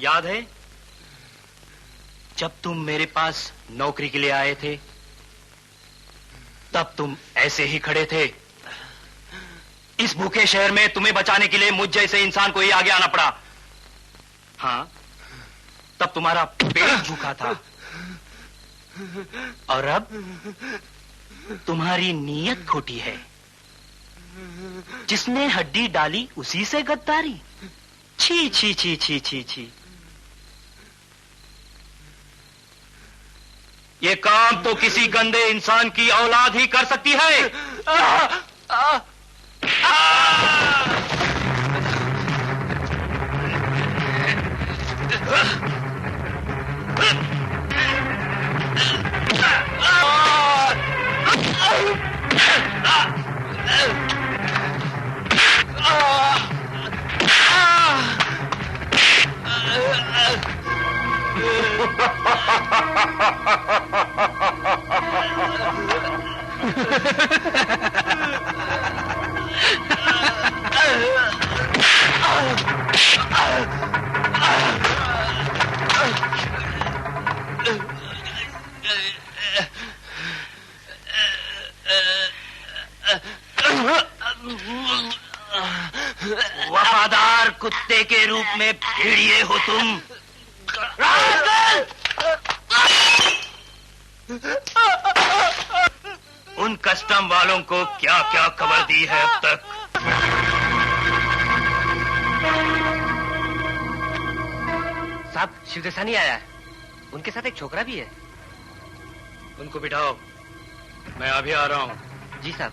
याद है जब तुम मेरे पास नौकरी के लिए आए थे, तब तुम ऐसे ही खड़े थे। इस भूखे शहर में तुम्हें बचाने के लिए मुझ जैसे इंसान को ही आगे आना पड़ा। हाँ, तब तुम्हारा पेट भूखा था और अब तुम्हारी नीयत खोटी है। जिसने हड्डी डाली उसी से गद्दारी। छी छी छी छी छी छी। ये काम तो किसी गंदे इंसान की औलाद ही कर सकती है। वफादार कुत्ते के रूप में भेड़िए हो तुम। उन कस्टम वालों को क्या क्या खबर दी है अब तक? साहब, शिवदेसानी आया है। उनके साथ एक छोकरा भी है। उनको बिठाओ, मैं अभी आ रहा हूं। जी साहब।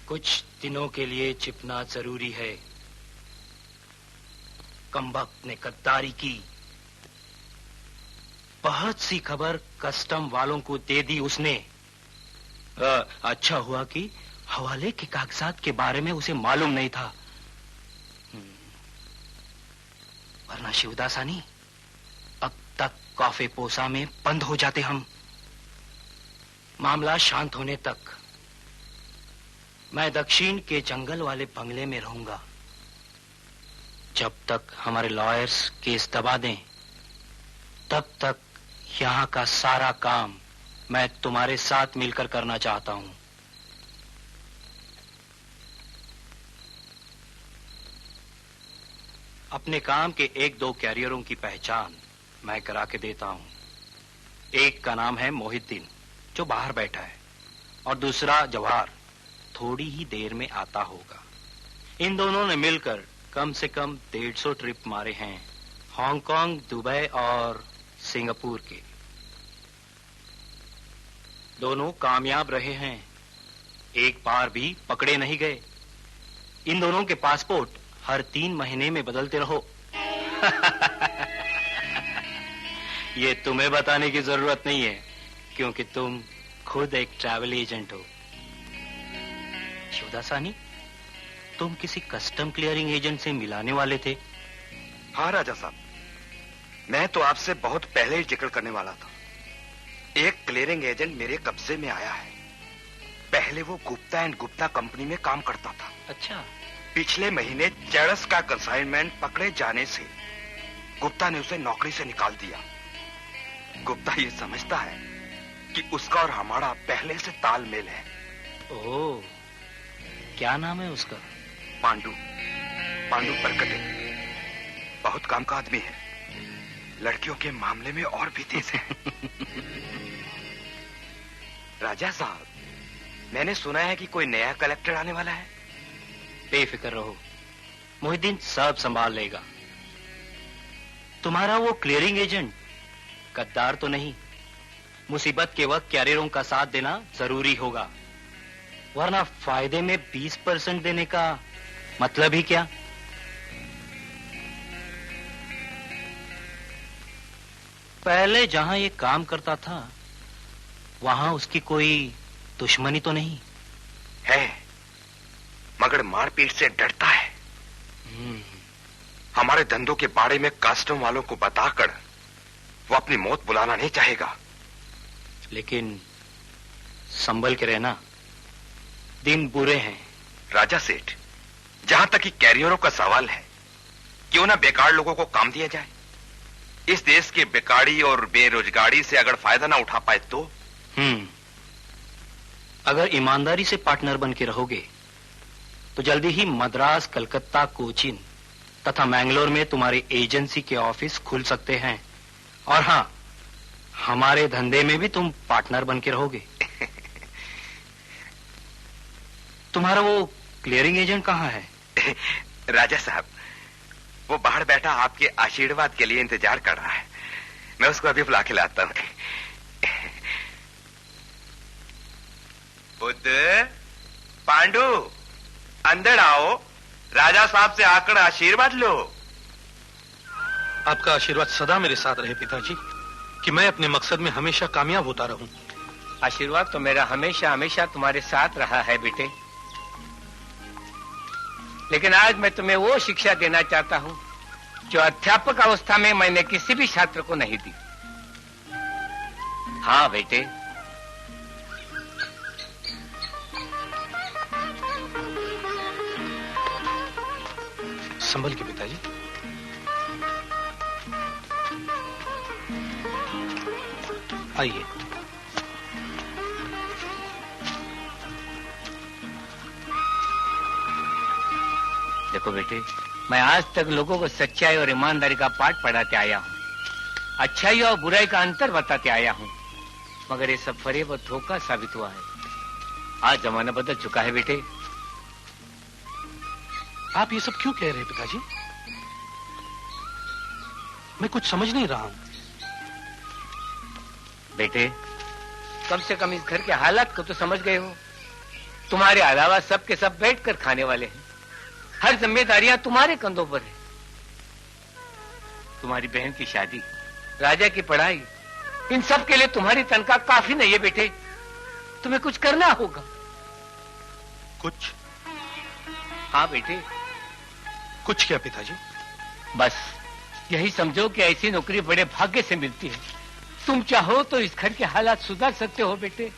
कुछ दिनों के लिए छिपना जरूरी है। कमबख्त ने गद्दारी की, बहुत सी खबर कस्टम वालों को दे दी उसने। अच्छा हुआ कि हवाले के कागजात के बारे में उसे मालूम नहीं था, वरना शिवदासानी अब तक कॉफे पोसा में बंद हो जाते हम। मामला शांत होने तक मैं दक्षिण के जंगल वाले बंगले में रहूंगा। जब तक हमारे लॉयर्स केस दबा दें, तब तक यहाँ का सारा काम मैं तुम्हारे साथ मिलकर करना चाहता हूं। अपने काम के एक दो कैरियरों की पहचान मैं करा के देता हूं। एक का नाम है मोहिद्दीन, जो बाहर बैठा है, और दूसरा जवाहर, थोड़ी ही देर में आता होगा। इन दोनों ने मिलकर कम से कम 150 ट्रिप मारे हैं, हांगकांग, दुबई और सिंगापुर के। दोनों कामयाब रहे हैं, एक बार भी पकड़े नहीं गए। इन दोनों के पासपोर्ट हर 3 महीने में बदलते रहो। ये तुम्हें बताने की जरूरत नहीं है, क्योंकि तुम खुद एक ट्रैवल एजेंट हो। शिवदासानी, तुम किसी कस्टम क्लियरिंग एजेंट से मिलाने वाले थे। हाँ राजा साहब, मैं तो आपसे बहुत पहले ही जिक्र करने वाला था। एक क्लियरिंग एजेंट मेरे कब्जे में आया है। पहले वो गुप्ता एंड गुप्ता कंपनी में काम करता था। अच्छा। पिछले महीने चरस का कंसाइनमेंट पकड़े जाने से गुप्ता ने उसे नौकरी से निकाल दिया। गुप्ता ये समझता है कि उसका और हमारा पहले से तालमेल है। ओह, क्या नाम है उसका? पांडु परकटे। बहुत काम का आदमी है, लड़कियों के मामले में और भी तेज है। राजा साहब, मैंने सुना है कि कोई नया कलेक्टर आने वाला है। बेफिक्र रहो, मोहिद्दीन सब संभाल लेगा। तुम्हारा वो क्लियरिंग एजेंट गद्दार तो नहीं। मुसीबत के वक्त कैरियरों का साथ देना जरूरी होगा, वरना फायदे में 20% देने का मतलब ही क्या? पहले जहां ये काम करता था, वहां उसकी कोई दुश्मनी तो नहीं है, मगर मारपीट से डरता है। हमारे धंधों के बारे में कस्टम वालों को बताकर वो अपनी मौत बुलाना नहीं चाहेगा। लेकिन संभल के रहना, दिन बुरे हैं। राजा सेठ, जहां तक कि कैरियरों का सवाल है, क्यों ना बेकार लोगों को काम दिया जाए। इस देश की बेकारी और बेरोजगारी से अगर फायदा ना उठा पाए तो। अगर ईमानदारी से पार्टनर बन के रहोगे तो जल्दी ही मद्रास, कलकत्ता, कोचीन तथा मैंगलोर में तुम्हारी एजेंसी के ऑफिस खुल सकते हैं। और हाँ, हमारे धंधे में भी तुम पार्टनर बन के रहोगे। तुम्हारा वो क्लियरिंग एजेंट कहाँ है? राजा साहब, वो बाहर बैठा आपके आशीर्वाद के लिए इंतजार कर रहा है। मैं उसको अभी बुला के लाता हूँ। बुद्ध, पांडु, अंदर आओ। राजा साहब से आकर आशीर्वाद लो। आपका आशीर्वाद सदा मेरे साथ रहे पिताजी, कि मैं अपने मकसद में हमेशा कामयाब होता रहूं। आशीर्वाद तो मेरा हमेशा हमेशा तुम्हारे साथ रहा है बेटे, लेकिन आज मैं तुम्हें वो शिक्षा देना चाहता हूं जो अध्यापक अवस्था में मैंने किसी भी छात्र को नहीं दी। हाँ बेटे, संभल के पिताजी। आइए। देखो बेटे, मैं आज तक लोगों को सच्चाई और ईमानदारी का पाठ पढ़ाते आया हूँ, अच्छाई और बुराई का अंतर बताते आया हूँ, मगर ये सब फरेब और धोखा साबित हुआ है। आज जमाना बदल चुका है बेटे। आप ये सब क्यों कह रहे हैं पिताजी? मैं कुछ समझ नहीं रहा हूं। बेटे, कम से कम इस घर के हालात को तो समझ गए हो। तुम्हारे अलावा सब के सब बैठकर खाने वाले हैं, हर जिम्मेदारियां तुम्हारे कंधों पर है। तुम्हारी बहन की शादी, राजा की पढ़ाई, इन सब के लिए तुम्हारी तनख्वाह काफी नहीं है बेटे। तुम्हें कुछ करना होगा। कुछ? हाँ बेटे। कुछ क्या पिताजी? बस यही समझो कि ऐसी नौकरी बड़े भाग्य से मिलती है। तुम चाहो तो इस घर के हालात सुधार सकते हो बेटे।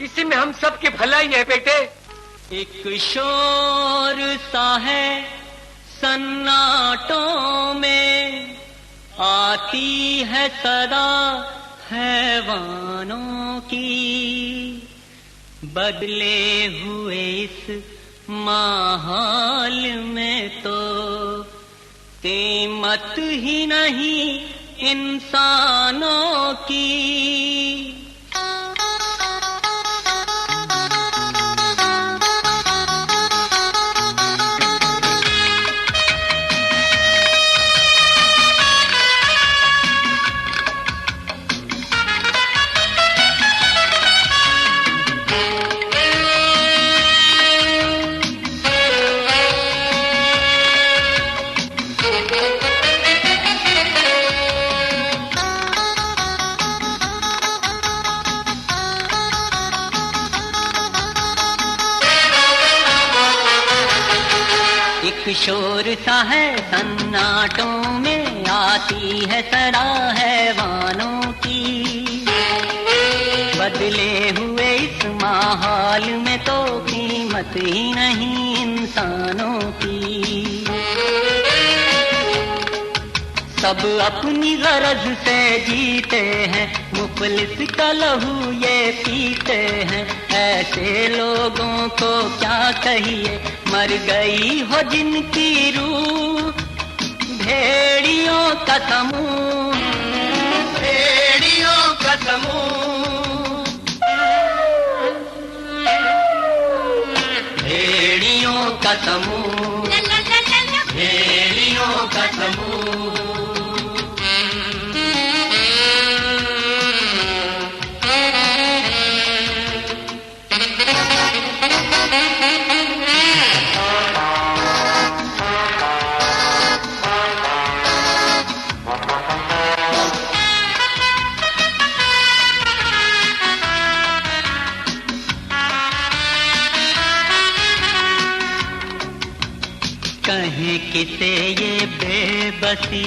इसी में हम सबकी भलाई है बेटे। एक शोर सा है सन्नाटों में, आती है सदा हैवानों की। बदले हुए इस माहौल में तो कीमत ही नहीं इंसानों की। शोर सा है सन्नाटों में, आती है सदा हैवानों की। बदले हुए इस माहौल में तो कीमत ही नहीं इंसानों की। सब अपनी गरज से जीते हैं, मुफलिस का लहू ये पीते हैं। ऐसे लोगों को क्या कहिए, मर गई हो जिनकी रूह। भेड़ियों का समूह, भेड़ियों का समूह, भेड़ियों का समूह, भेड़ियों का समूह। कहीं किसे ये बेबसी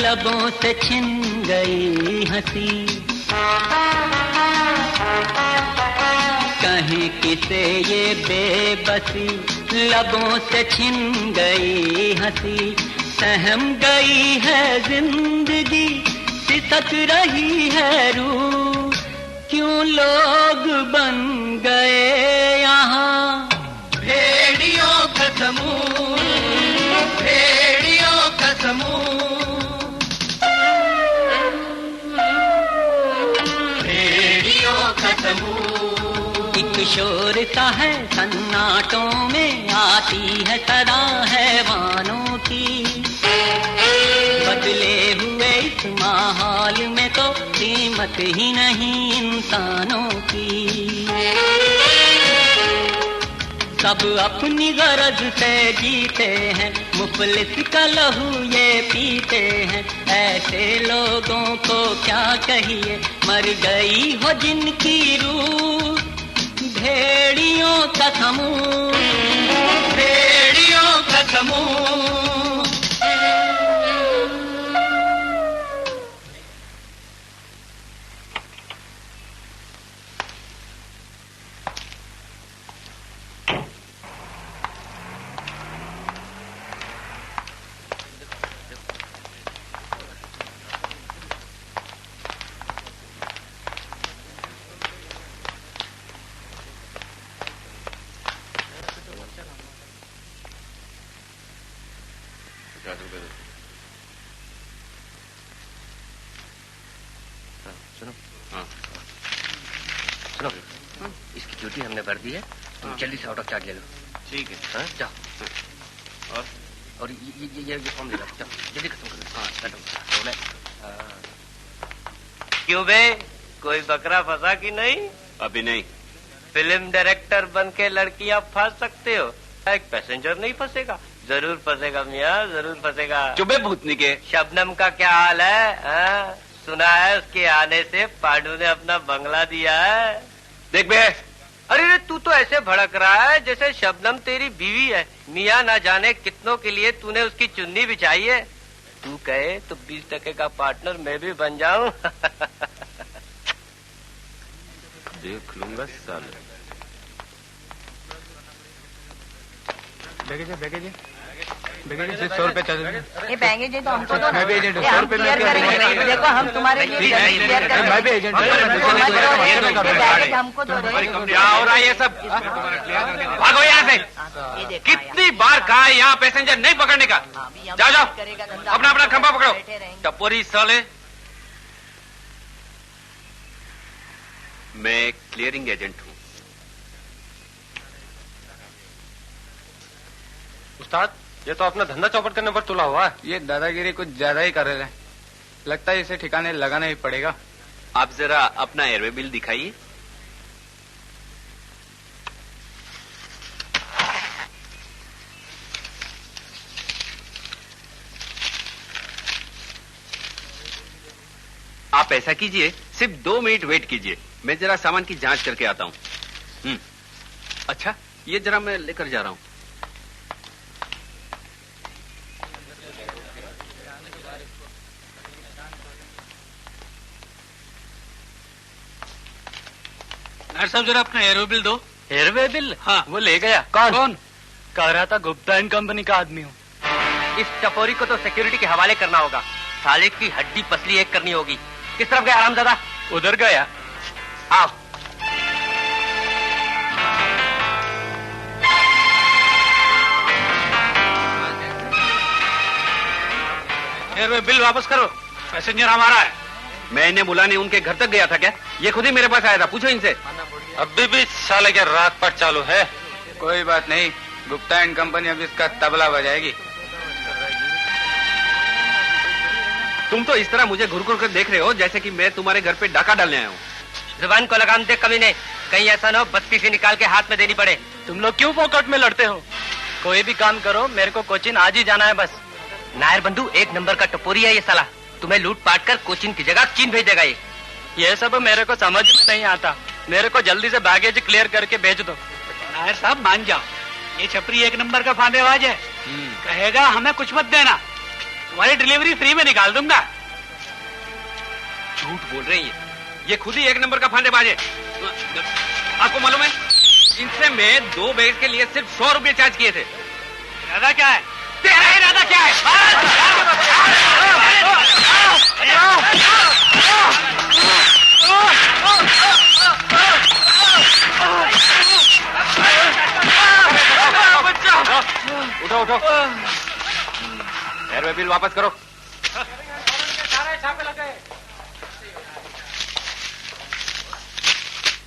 लबों से छिन गई हंसी, कहीं किसे ये बेबसी लबों से छिन गई हंसी, सहम गई है जिंदगी सिसक रही है रूह, क्यों लोग बन गए यहाँ भेड़ियों का समूह, भेड़ियों का समूह, भेड़ियों का समूह। एक शोर सा है सन्नाटों में आती है सदा हैवानों की, बदले हुए इस माहौल में तो कीमत ही नहीं इंसानों की। सब अपनी गरज से जीते हैं, मुफलिस का लहू ये पीते हैं, ऐसे लोगों को क्या कहिए, मर गई हो जिनकी रूह, भेड़ियों का समूह, भेड़ियों का समूह। सुनो, इसकी ड्यूटी हमने भर दी है, तुम जल्दी से आउट ऑफ चार्ज ले लो। ठीक है। हाँ, जाओ। और ये फॉर्म ले लो, जाओ जल्दी खत्म कर लो। हाँ, क्यों बे, कोई बकरा फंसा कि नहीं? अभी नहीं। फिल्म डायरेक्टर बन के लड़कियां फंस सकते हो, एक पैसेंजर नहीं फंसेगा? जरूर फंसेगा मियाँ, जरूर फंसेगा। चुबे भूतनी के। शबनम का क्या हाल है? सुना है उसके आने से पांडू ने अपना बंगला दिया है। देख बे, अरे तू तो ऐसे भड़क रहा है जैसे शबनम तेरी बीवी है। मियाँ ना जाने कितनों के लिए तूने उसकी चुन्नी बिछाई है। तू कहे तो 20% का पार्टनर मैं भी बन जाऊं। देख लूंगा साले। बैगेज 100 रुपए चार्ज। ये बैगेज है तो हमको दो ना। मैं भी एजेंट हूँ, ये 100 हम रुपए क्लियर में करेंगे। देखो हम तुम्हारे लिए क्लियर करेंगे। मैं भी एजेंट हूँ। बैगेज हमको दो। क्या हो रहा है ये सब? भागो यहाँ से। कितनी बार कहा है यहाँ पैसेंजर नहीं पकड़ने का? जाओ जाओ, अपना अपना खंभा पकड़ो। टपोरी साले। मैं क्लियरिंग एजेंट हूँ। उस्ताद, ये तो अपना धंधा चौपट करने पर तुला हुआ है। ये दादागिरी कुछ ज्यादा ही कर रहे हैं, लगता है इसे ठिकाने लगाना ही पड़ेगा। आप जरा अपना एयरवे बिल दिखाइए। आप ऐसा कीजिए, सिर्फ 2 मिनट वेट कीजिए, मैं जरा सामान की जांच करके आता हूँ। अच्छा, ये जरा मैं लेकर जा रहा हूँ। नायर साहब, जरा अपना एयरवे बिल दो। Airway bill? हाँ। वो ले गया। कौन? कह रहा था गुप्ता एंड कंपनी का आदमी हूँ। इस टपोरी को तो सिक्योरिटी के हवाले करना होगा। साले की हड्डी पसली एक करनी होगी। किस तरफ गया हरामजादा? उधर गया। आओ। एयरवे बिल वापस करो, पैसेंजर हमारा है। मैं इन्हें बुलाने उनके घर तक गया था क्या? ये खुद ही मेरे पास आया था, पूछो इनसे। अभी भी साले के रात पर चालू है। कोई बात नहीं, गुप्ता एंड कंपनी अब इसका तबला बजाएगी। तुम तो इस तरह मुझे घुर घुर कर देख रहे हो जैसे कि मैं तुम्हारे घर पे डाका डालने आया हूँ। जुबान को लगाम दे कमीने, कहीं ऐसा न हो बत्ती से निकाल के हाथ में देनी पड़े। तुम लोग क्यों फोकट में लड़ते हो? कोई भी काम करो, मेरे को कोचिन आज ही जाना है बस। नायर बंधु एक नंबर का टपोरी है ये साला। तुम्हें लूट पाट कर कोचिन की जगह चीन भेज देगा ये सब मेरे को समझ में नहीं आता। मेरे को जल्दी से बैगेज क्लियर करके भेज दो। नायर साहब मान जाओ, ये छपरी एक नंबर का फांदेबाज है। कहेगा हमें कुछ मत देना, तुम्हारी डिलीवरी फ्री में निकाल दूंगा। झूठ बोल रही है, ये खुद ही एक नंबर का फंडेबाज है। आपको मालूम है, इनसे मैं 2 बैग के लिए सिर्फ 100 रुपए चार्ज किए थे। इरादा क्या है? तेरा इरादा क्या है? उठो उठो, एयरवे बिल वापस करो।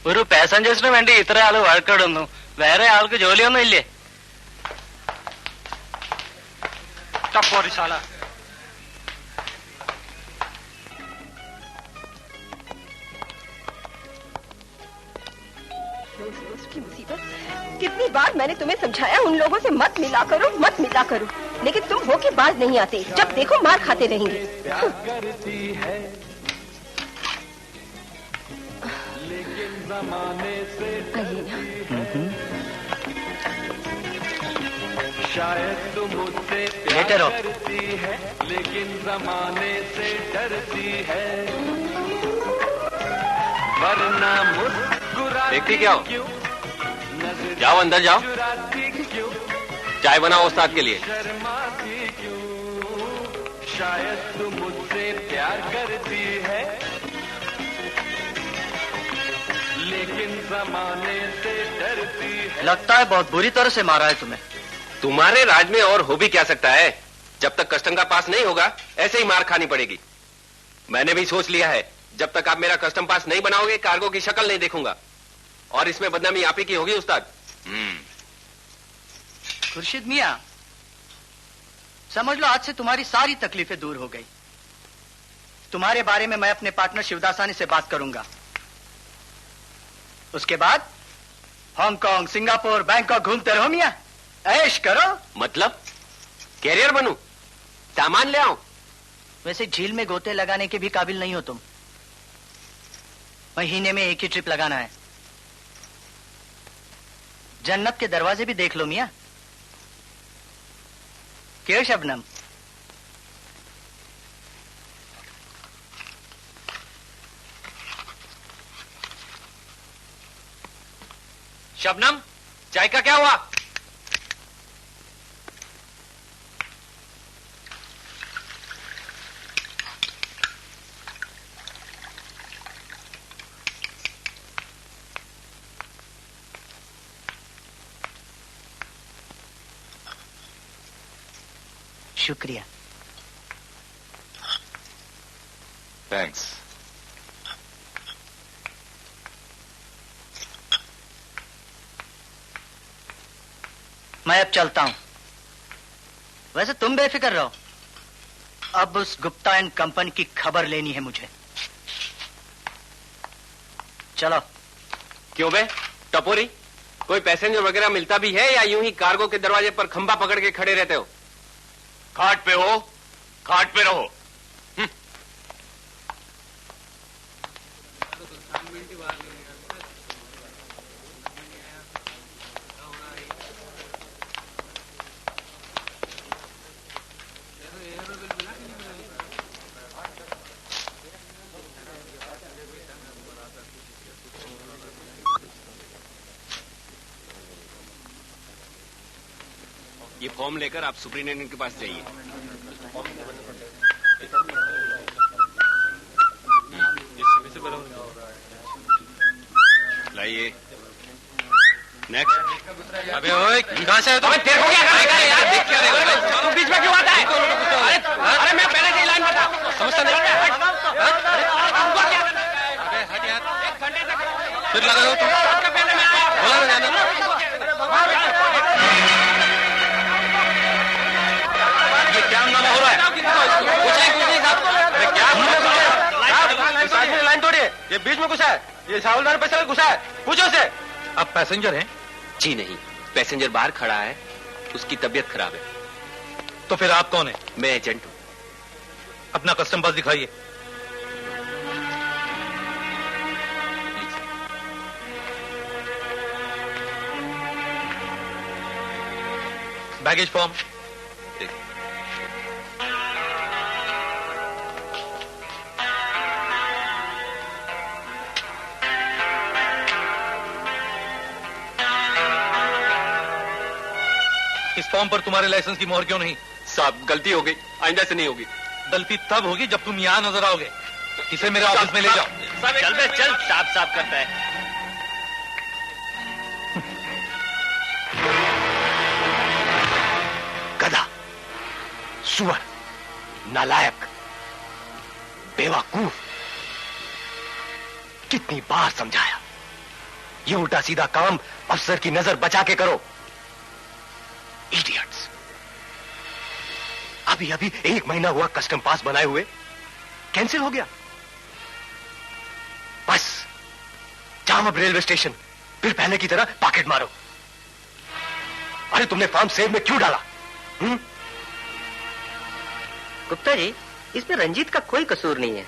ഒരു പാസഞ്ചേഴ്സിന് വേണ്ടി ഇത്ര ആള് വഴക്കിടുന്നു, വേറെ ആൾക്ക് ജോലിയൊന്നും ഇല്ലേ? टपोरीशाला। रोज की मुसीबत। कितनी बार मैंने तुम्हें समझाया उन लोगों से मत मिला करो, मत मिला करो, लेकिन तुम हो कि बाज नहीं आते, जब देखो मार खाते रहेंगे। आइए ना। शायद तुम मुझसे लेटे रहो। करती है, लेकिन जमाने से डरती है, वरना मुस्कुराती देखती क्या हो? क्यों? जाओ अंदर जाओ, चुराती क्यों? चाय बनाओ उस्ताद के लिए। शर्माती क्यों? शायद तुम मुझसे प्यार करती है, लेकिन जमाने से डरती है। लगता है बहुत बुरी तरह से मारा है तुम्हें। तुम्हारे राज में और हो भी क्या सकता है? जब तक कस्टम का पास नहीं होगा ऐसे ही मार खानी पड़ेगी। मैंने भी सोच लिया है, जब तक आप मेरा कस्टम पास नहीं बनाओगे कार्गो की शक्ल नहीं देखूंगा, और इसमें बदनामी आप ही की होगी उस्ताद। खुर्शीद मियां, समझ लो आज से तुम्हारी सारी तकलीफें दूर हो गई। तुम्हारे बारे में मैं अपने पार्टनर शिवदासानी से बात करूंगा। उसके बाद हांगकांग, सिंगापुर, बैंकॉक घूमते रहो मियां, ऐश करो। मतलब कैरियर बनूं, सामान ले आऊं? वैसे झील में गोते लगाने के भी काबिल नहीं हो तुम। महीने में एक ही ट्रिप लगाना है। जन्नत के दरवाजे भी देख लो मियां। क्यों शबनम? शबनम, चाय का क्या हुआ? शुक्रिया। थैंक्स। मैं अब चलता हूं। वैसे तुम बेफिक्र रहो, अब उस गुप्ता एंड कंपनी की खबर लेनी है मुझे। चलो। क्यों बे टपोरी, कोई पैसेंजर वगैरह मिलता भी है या यूं ही कार्गो के दरवाजे पर खंभा पकड़ के खड़े रहते हो? घाट पे हो, घाट पे रहो। ये फॉर्म लेकर आप सुप्रिंटेंडेंट के पास जाइए। लाइए। नेक्स्ट। अबे ओए, कहां से है तुम? तेरे को क्या करेगा यार? देख क्या देगा? तू बीच में क्यों आता है? अरे मैं पहले से लाइन बता। समझता नहीं? अबे हट यार। फिर लगा दो तुम। बोला ना जाना। ये क्या हंगामा हो रहा है? कुछ नहीं साहब। अरे क्या साहब, लाइन तोड़िए। ये बीच में घुसा है, ये सावलदार पैसा घुसा है, पूछो से। आप पैसेंजर हैं? जी नहीं, पैसेंजर बाहर खड़ा है, उसकी तबीयत खराब है। तो फिर आप कौन है? मैं एजेंट हूं। अपना कस्टम पास दिखाइए। बैगेज फॉर्म, देख। इस फॉर्म पर तुम्हारे लाइसेंस की मोहर क्यों नहीं? साहब गलती हो गई, आइंदा से नहीं होगी। गलती तब होगी जब तुम यहाँ नजर आओगे। इसे मेरे ऑफिस में ले जाओ। चल बे चल, साफ साफ करता है। गधा, सुअर, नालायक, बेवकूफ, कितनी बार समझाया, ये उल्टा सीधा काम अफसर की नजर बचा के करो। इडियट्स। अभी अभी 1 महीना हुआ कस्टम पास बनाए हुए, कैंसिल हो गया। बस जाओ अब रेलवे स्टेशन, फिर पहले की तरह पॉकेट मारो। अरे तुमने फार्म सेव में क्यों डाला? गुप्ता जी, इसमें रंजीत का कोई कसूर नहीं है।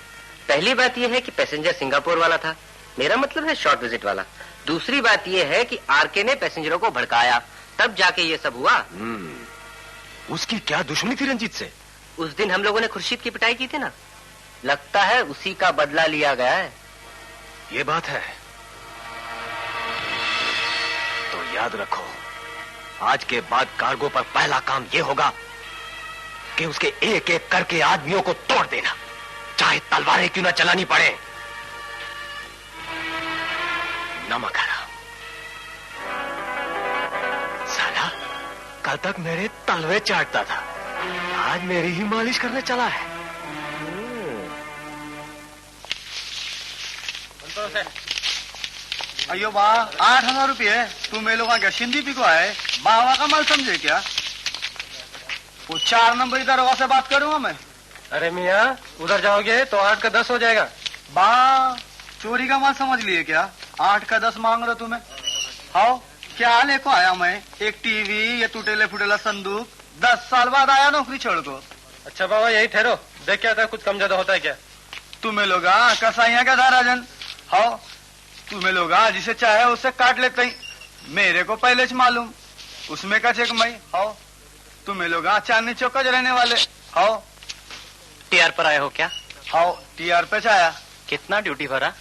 पहली बात यह है कि पैसेंजर सिंगापुर वाला था, मेरा मतलब है शॉर्ट विजिट वाला। दूसरी बात यह है कि आरके ने पैसेंजरों को भड़काया, तब जाके ये सब हुआ। उसकी क्या दुश्मनी थी रंजीत से? उस दिन हम लोगों ने खुर्शीद की पिटाई की थी ना, लगता है उसी का बदला लिया गया है। ये बात है तो याद रखो, आज के बाद कार्गो पर पहला काम यह होगा कि उसके एक एक करके आदमियों को तोड़ देना, चाहे तलवारें क्यों ना चलानी पड़े। नमक हराम साला, कल तक मेरे तलवे चाटता था, आज मेरी ही मालिश करने चला है। अयो बा, 8,000 रुपये तुम्हें लोग क्या सिंधी पी को आए? बावा का माल समझे क्या? वो 4 नंबर दरोगा से बात करूंगा मैं। अरे मियाँ, उधर जाओगे तो 8 का 10 हो जाएगा। बा, चोरी का माल समझ लिए क्या? 8 का 10 मांग रहे तुम्हें? हाओ, क्या लेको आया मैं? एक टीवी, ये टूटेले फुटेला संदूक। 10 साल बाद आया नौकरी छोड़ को। अच्छा बाबा, यही ठहरो, देख क्या था, कुछ कम ज्यादा होता है क्या? तुम्हें लोग कसाइया का था राजन। हाओ, तुम्हें लोग जिसे चाहे उससे काट लेते ही, मेरे को पहले से मालूम, उसमें का चेक मैं। हाओ, तुम्हें लोग चांदनी चौक का रहने वाले। हाओ, टीआर पर आए हो क्या? हाओ, टीआर पे आया। कितना ड्यूटी भरा?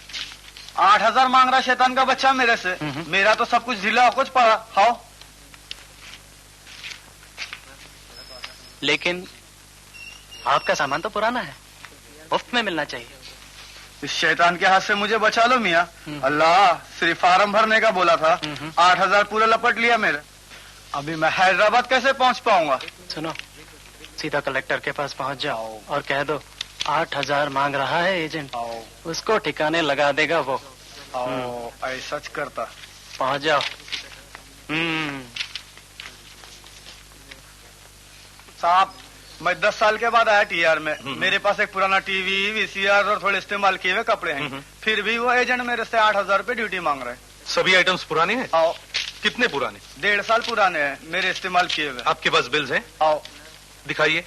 8,000 मांग रहा शैतान का बच्चा मेरे से। मेरा तो सब कुछ ढीला कुछ पड़ा। हाओ, लेकिन आपका सामान तो पुराना है, मुफ्त में मिलना चाहिए। इस शैतान के हाथ से मुझे बचा लो मियाँ। अल्लाह, सिर्फ फार्म भरने का बोला था, 8,000 पूरा लपट लिया मेरे। अभी मैं हैदराबाद कैसे पहुँच पाऊंगा? सुनो, सीधा कलेक्टर के पास पहुँच जाओ और कह दो 8,000 मांग रहा है एजेंट, उसको ठिकाने लगा देगा वो। ऐसा करता। पहुँच जाओ। साहब, मैं 10 साल के बाद आया टीआर में। मेरे पास एक पुराना टीवी, वीसीआर और थोड़े इस्तेमाल किए हुए कपड़े हैं। फिर भी वो एजेंट मेरे से 8,000 रुपये ड्यूटी मांग रहे हैं। सभी आइटम्स पुराने हैं? आओ। कितने पुराने? 1.5 साल पुराने हैं मेरे इस्तेमाल किए हुए। आपके पास बिल्स हैं? आओ, दिखाइए।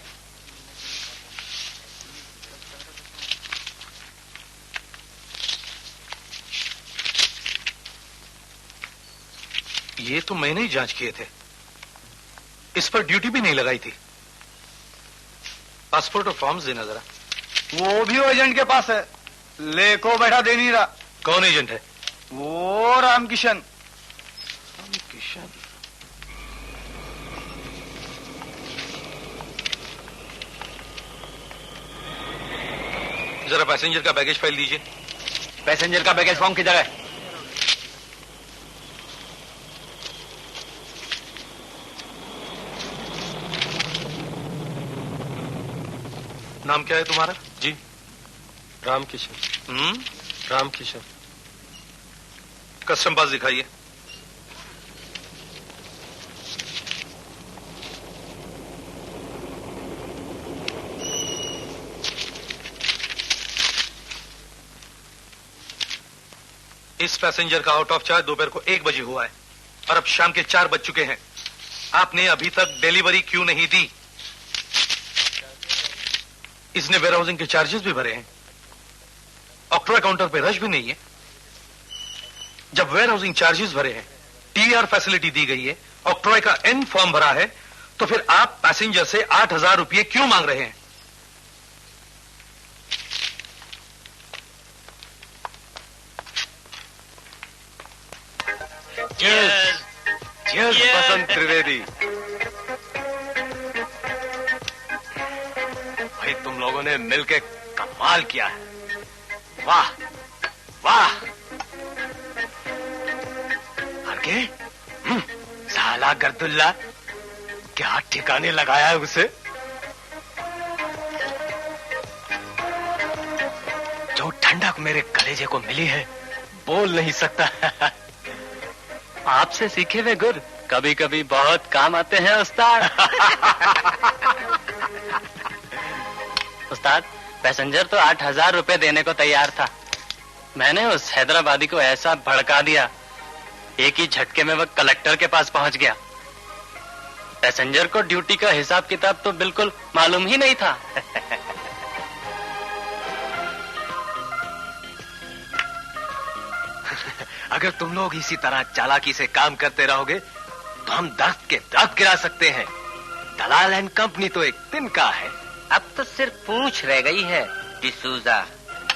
ये तो मैंने ही जांच किए थे, इस पर ड्यूटी भी नहीं लगाई थी। पासपोर्ट और फॉर्म्स देना जरा। वो भी एजेंट के पास है, लेको बैठा दे नहीं रहा। कौन एजेंट है? वो रामकिशन। रामकिशन? जरा पैसेंजर का बैगेज फाइल दीजिए। पैसेंजर का बैगेज फॉर्म किधर है? नाम क्या है तुम्हारा? जी, रामकिशन। रामकिशन। कस्टम पास दिखाइए। इस पैसेंजर का आउट ऑफ चार्ज दोपहर को 1 बजे हुआ है और अब शाम के 4 बज चुके हैं। आपने अभी तक डिलीवरी क्यों नहीं दी? इसने वेयर हाउसिंग के चार्जेस भी भरे हैं, ऑक्ट्रॉय काउंटर पे रश भी नहीं है। जब वेयर हाउसिंग चार्जेस भरे हैं, टीआर फैसिलिटी दी गई है, ऑक्ट्रॉय का एन फॉर्म भरा है, तो तो फिर आप पैसेंजर से 8,000 रुपये क्यों मांग रहे हैं? Cheers, बसंत त्रिवेदी। भाई तुम लोगों ने मिलके कमाल किया है। वाह वाह। आगे साला गर्दुल्ला, क्या ठिकाने लगाया है उसे। जो ठंडक मेरे कलेजे को मिली है, बोल नहीं सकता। आपसे सीखे हुए गुर कभी कभी बहुत काम आते हैं उस्ताद। उस्ताद, पैसेंजर तो 8,000 रुपए देने को तैयार था। मैंने उस हैदराबादी को ऐसा भड़का दिया, एक ही झटके में वह कलेक्टर के पास पहुंच गया। पैसेंजर को ड्यूटी का हिसाब किताब तो बिल्कुल मालूम ही नहीं था। अगर तुम लोग इसी तरह चालाकी से काम करते रहोगे तो हम दर्द के दर्द गिरा सकते हैं। दलाल एंड कंपनी तो एक दिन का है। अब तो सिर्फ पूंछ रह गई है। डिसूजा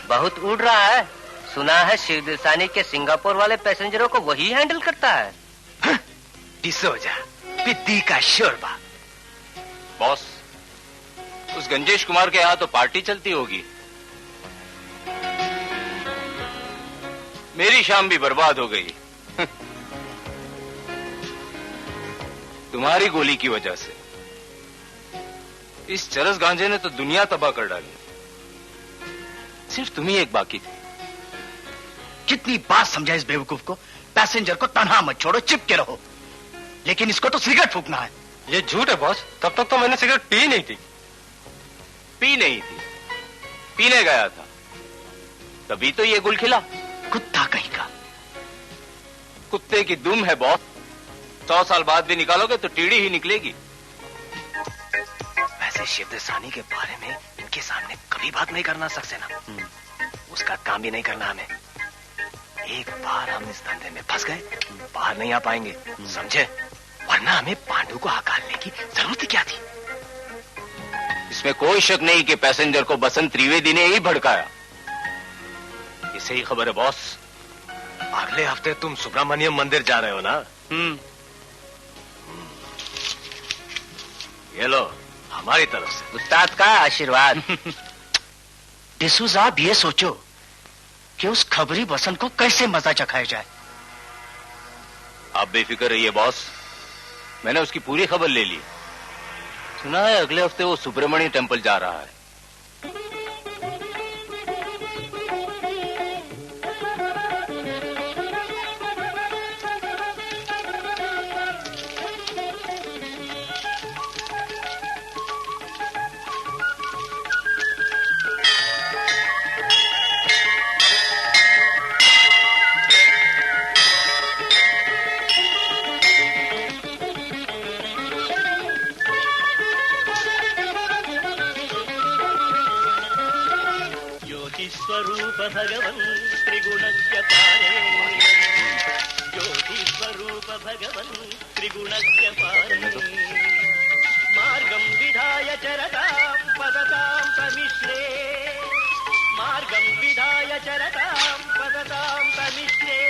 बहुत उड़ रहा है। सुना है शिवदेसानी के सिंगापुर वाले पैसेंजरों को वही हैंडल करता है। डिसूजा पिद्दी का शोरबा। बॉस, उस गंजेश कुमार के यहाँ तो पार्टी चलती होगी। मेरी शाम भी बर्बाद हो गई। तुम्हारी गोली की वजह से। इस चरस गांजे ने तो दुनिया तबाह कर डाली। सिर्फ तुम ही एक बाकी थे। कितनी बात समझा इस बेवकूफ को। पैसेंजर को तन्हा मत छोड़ो, चिपके रहो। लेकिन इसको तो सिगरेट फूकना है। ये झूठ है बॉस, तब तक तो मैंने सिगरेट पी नहीं थी। पी नहीं थी, पीने गया था, तभी तो ये गुल खिला। कुत्ता कहीं का। कुत्ते की दुम है बॉस। 100 साल बाद भी निकालोगे तो टीढ़ी ही निकलेगी। वैसे शिवदेसानी के बारे में इनके सामने कभी बात नहीं करना सक्सेना। उसका काम भी नहीं करना हमें। एक बार हम इस धंधे में फंस गए, बाहर नहीं आ पाएंगे, समझे? वरना हमें पांडु को हकारने की जरूरत क्या थी? इसमें कोई शक नहीं कि पैसेंजर को बसंत त्रिवेदी ने ही भड़काया। इसे ही खबर है बॉस। अगले हफ्ते तुम सुब्रमण्यम मंदिर जा रहे हो ना? ये लो हमारी तरफ से उस्ताद का आशीर्वाद। डिसूजा, आप ये सोचो कि उस खबरी बसंत को कैसे मजा चखाया जाए। आप बेफिक्र रहिए बॉस, मैंने उसकी पूरी खबर ले ली। सुना है अगले हफ्ते वो सुब्रमण्य टेम्पल जा रहा है। स्वरूप भगवन् त्रिगुणस्य पारे, ज्योति स्वरूप भगवन् त्रिगुणस्य पारे, मार्गं विधाय चरतां पदतां तमिश्रे, मार्गं विधाय चरतां पदतां तमिश्रे,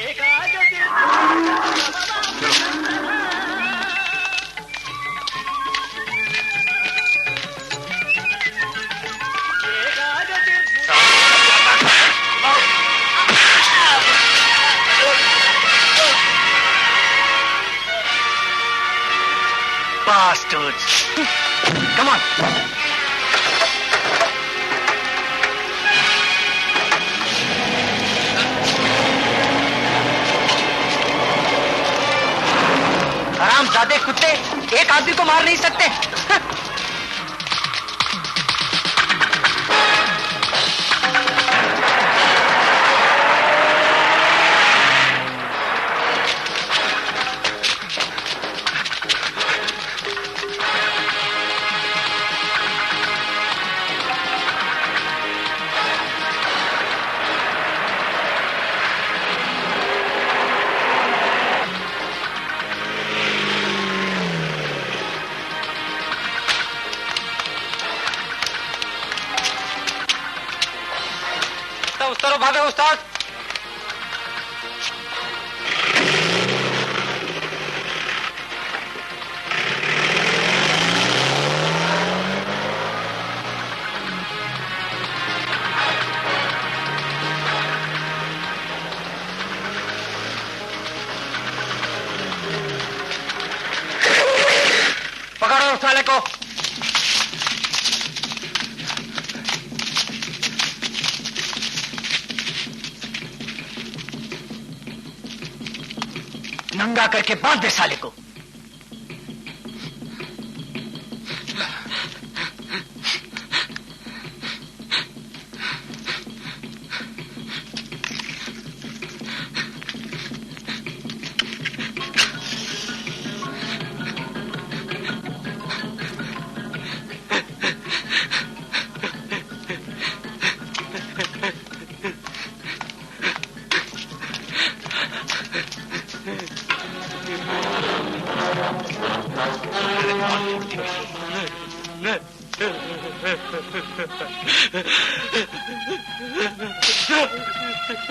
एकादशि Bastards! Come on! हरामजादे कुत्ते, एक आदमी को मार नहीं सकते। उस्ताद। पकड़ो उस साले को। नंगा करके बांध दे साले को।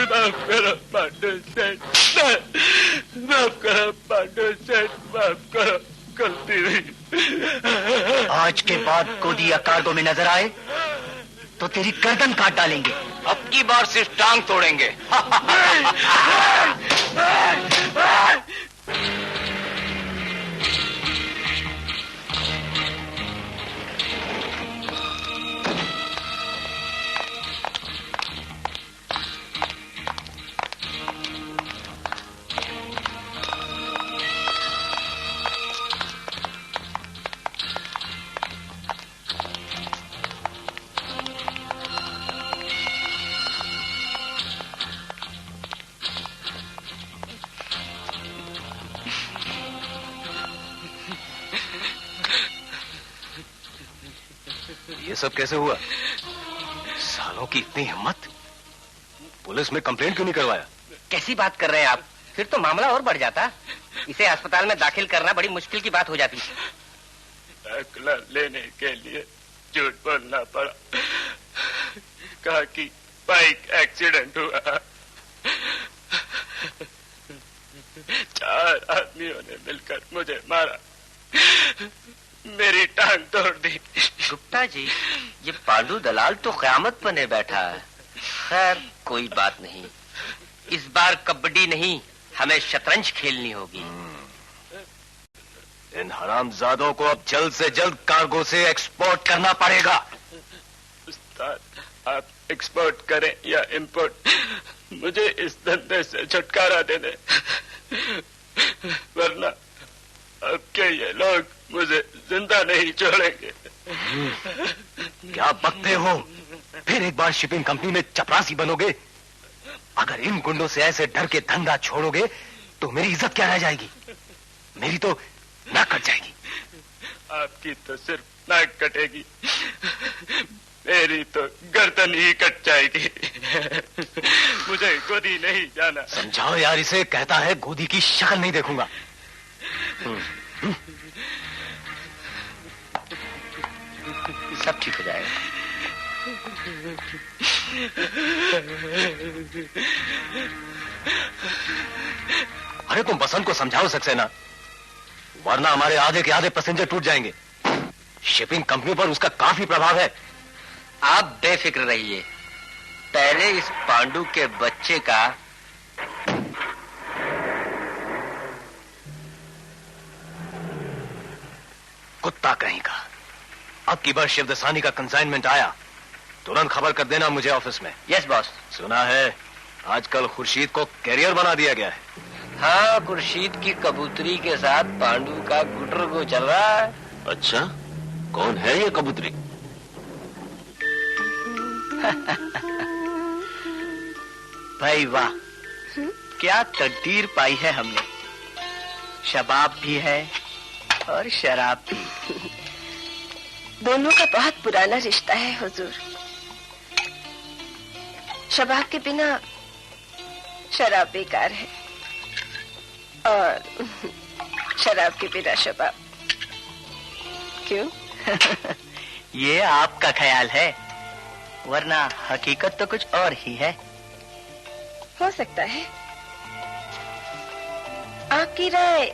माफ करो पांडु सेठ, माफ करो पांडु सेठ, माफ करो, गलती हुई। आज के बाद गोदी या कार्गो में नजर आए तो तेरी गर्दन काट डालेंगे। अब की बार सिर्फ टांग तोड़ेंगे। ये सब कैसे हुआ? सालों की इतनी हिम्मत! पुलिस में कंप्लेंट क्यों नहीं करवाया? कैसी बात कर रहे हैं आप? फिर तो मामला और बढ़ जाता। इसे अस्पताल में दाखिल करना बड़ी मुश्किल की बात हो जाती। दाखिला लेने के लिए झूठ बोलना पड़ा। कहा कि बाइक एक्सीडेंट हुआ। 4 आदमियों ने मिलकर मुझे मारा, मेरी टांग तोड़ दी। गुप्ता जी, ये पांडु दलाल तो क़यामत बने बैठा है। खैर कोई बात नहीं, इस बार कबड्डी नहीं, हमें शतरंज खेलनी होगी। इन हरामजादों को अब जल्द से जल्द कार्गो से एक्सपोर्ट करना पड़ेगा। उस्ताद, आप एक्सपोर्ट करें या इंपोर्ट, मुझे इस धंधे से छुटकारा दे दें, वरना अब के ये लोग मुझे जिंदा नहीं छोड़ेंगे। क्या बकते हो? फिर एक बार शिपिंग कंपनी में चपरासी बनोगे? अगर इन गुंडों से ऐसे डर के धंधा छोड़ोगे तो मेरी इज्जत क्या रह जाएगी? मेरी तो नाक कट जाएगी। आपकी तो सिर्फ नाक कटेगी, मेरी तो गर्दन ही कट जाएगी। मुझे गोदी नहीं जाना। समझाओ यार इसे, कहता है गोदी की शक्ल नहीं देखूंगा। सब ठीक हो जाएगा। अरे तुम बसंत को समझाओ सक्सेना, वरना हमारे आधे के आधे पैसेंजर टूट जाएंगे। शिपिंग कंपनी पर उसका काफी प्रभाव है। आप बेफिक्र रहिए, पहले इस पांडु के बच्चे का कुत्ता कहीं का। अब की बार शिवदसानी का कंसाइनमेंट आया, तुरंत खबर कर देना मुझे ऑफिस में। Yes boss. सुना है आजकल खुर्शीद को कैरियर बना दिया गया है। हाँ, खुर्शीद की कबूतरी के साथ पांडु का गुटरगो चल रहा है। अच्छा, कौन है ये कबूतरी? भाई वाह, क्या तकदीर पाई है हमने। शबाब भी है और शराब भी। दोनों का बहुत पुराना रिश्ता है हुजूर। शबाब के बिना शराब बेकार है और शराब के बिना शबाब। क्यों? ये आपका ख्याल है, वरना हकीकत तो कुछ और ही है। हो सकता है। आपकी राय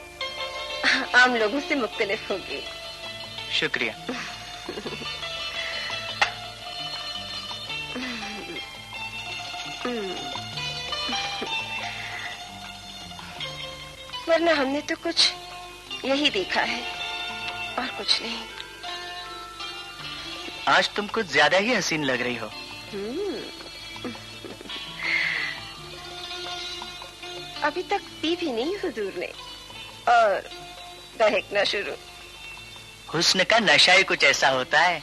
आम लोगों से मुख्तलिफ होगी। शुक्रिया। वरना हमने तो कुछ यही देखा है और कुछ नहीं। आज तुम कुछ ज्यादा ही हसीन लग रही हो। अभी तक पी भी नहीं हुजूर ने और बहकना शुरू। हुस्न का नशा ही कुछ ऐसा होता है।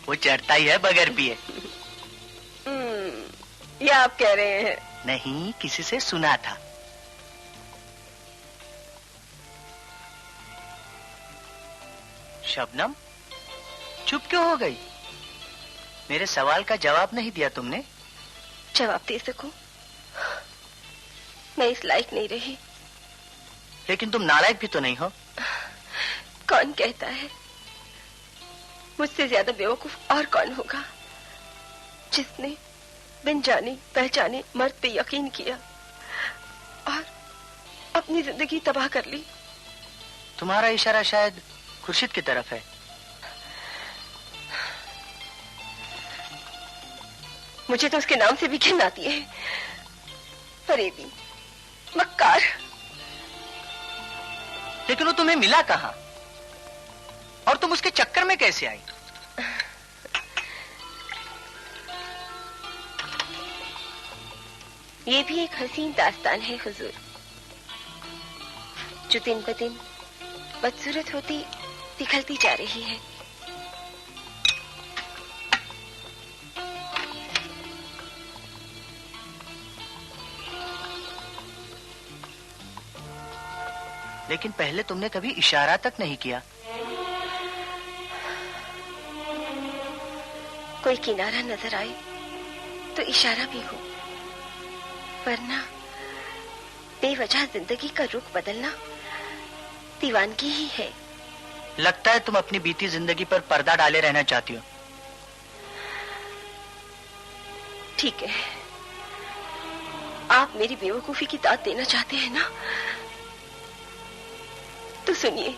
वो चढ़ता ही है बगैर पिए। ये आप कह रहे हैं? नहीं, किसी से सुना था। शबनम, चुप क्यों हो गई? मेरे सवाल का जवाब नहीं दिया तुमने। जवाब दे सकूं? मैं इस लायक नहीं रही। लेकिन तुम नालायक भी तो नहीं हो। कौन कहता है? मुझसे ज्यादा बेवकूफ और कौन होगा जिसने बिन जाने पहचाने मर्द पे यकीन किया और अपनी जिंदगी तबाह कर ली। तुम्हारा इशारा शायद खुर्शीद की तरफ है। मुझे तो उसके नाम से भी घिन आती है। फरेबी, मक्कार। लेकिन वो तुम्हें मिला कहाँ? और तुम उसके चक्कर में कैसे आई? ये भी एक हसीन दास्तान है हुजूर, जो दिन ब दिन बदसूरत होती पिघलती जा रही है। लेकिन पहले तुमने कभी इशारा तक नहीं किया। कोई किनारा नजर आए तो इशारा भी हो, वरना बेवजह जिंदगी का रुख बदलना दीवानगी ही है। लगता है तुम अपनी बीती जिंदगी पर पर्दा डाले रहना चाहती हो। ठीक है, आप मेरी बेवकूफी की दाद देना चाहते हैं ना, तो सुनिए।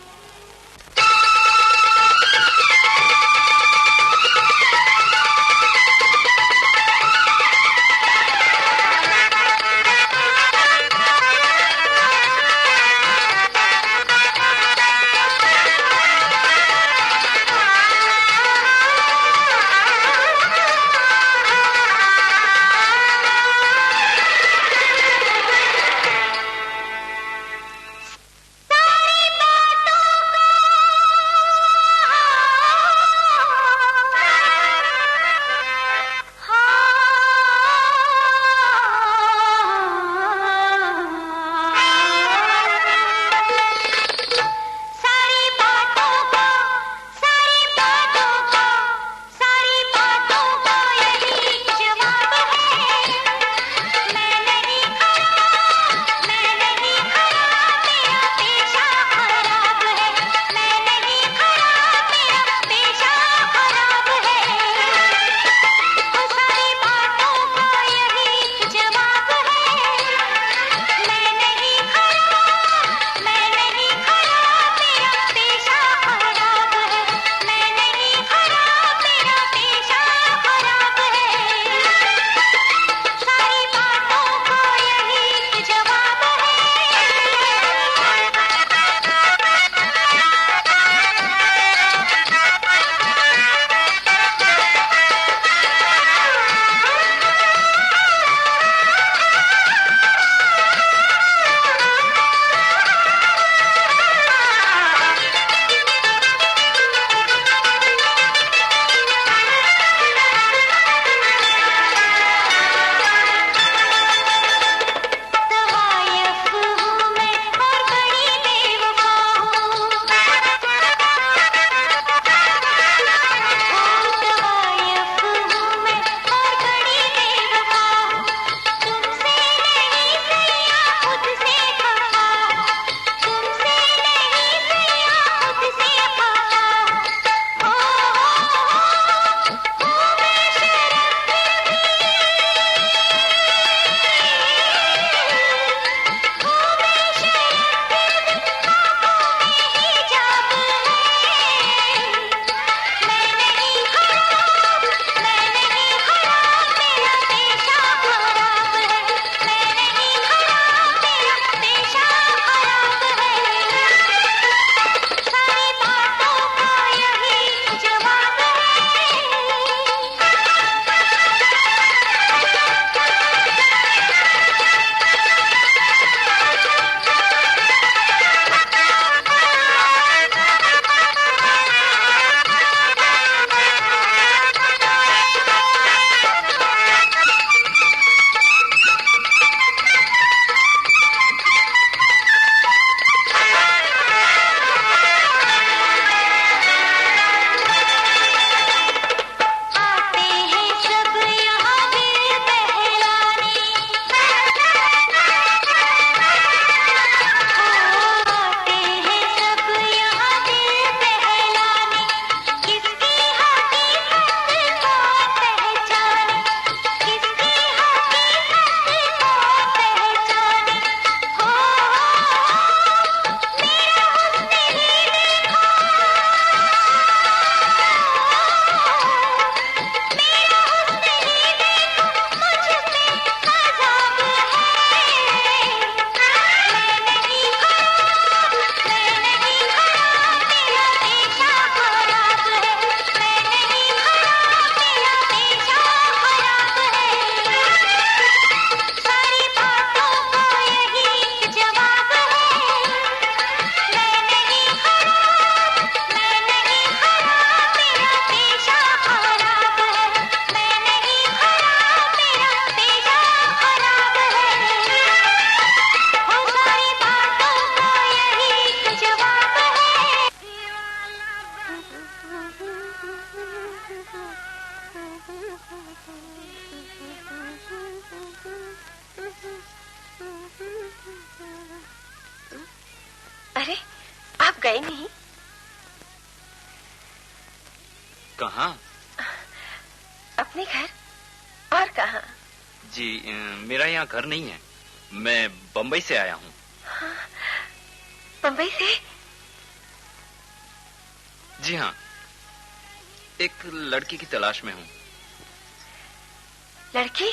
सारी बातों अरे, आप गए नहीं? कहाँ? अपने घर। और कहाँ? जी मेरा यहाँ घर नहीं है, मैं बम्बई से आया हूँ। हाँ, बम्बई से? जी हाँ, एक लड़की की तलाश में हूँ। लड़की?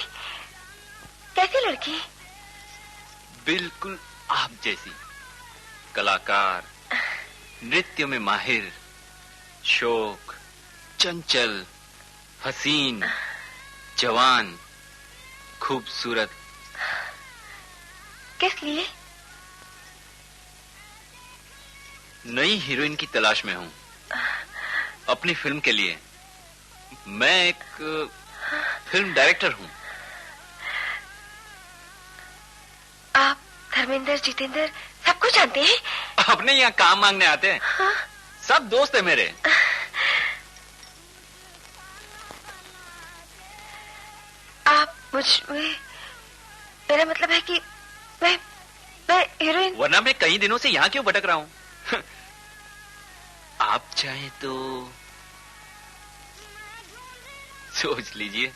कैसी लड़की? बिल्कुल आप जैसी, कलाकार, नृत्य में माहिर, शौक, चंचल, हसीन, जवान, खूबसूरत। किस लिए? नई हीरोइन की तलाश में हूँ, अपनी फिल्म के लिए। मैं एक फिल्म डायरेक्टर हूँ। आप धर्मेंद्र, जितेंद्र सबको जानते हैं? अपने यहाँ काम मांगने आते हैं। हाँ? सब दोस्त है मेरे। आप मेरा मतलब है कि मैं हीरोइन। वरना मैं कई दिनों से यहाँ क्यों भटक रहा हूँ? आप चाहे तो सोच लीजिए।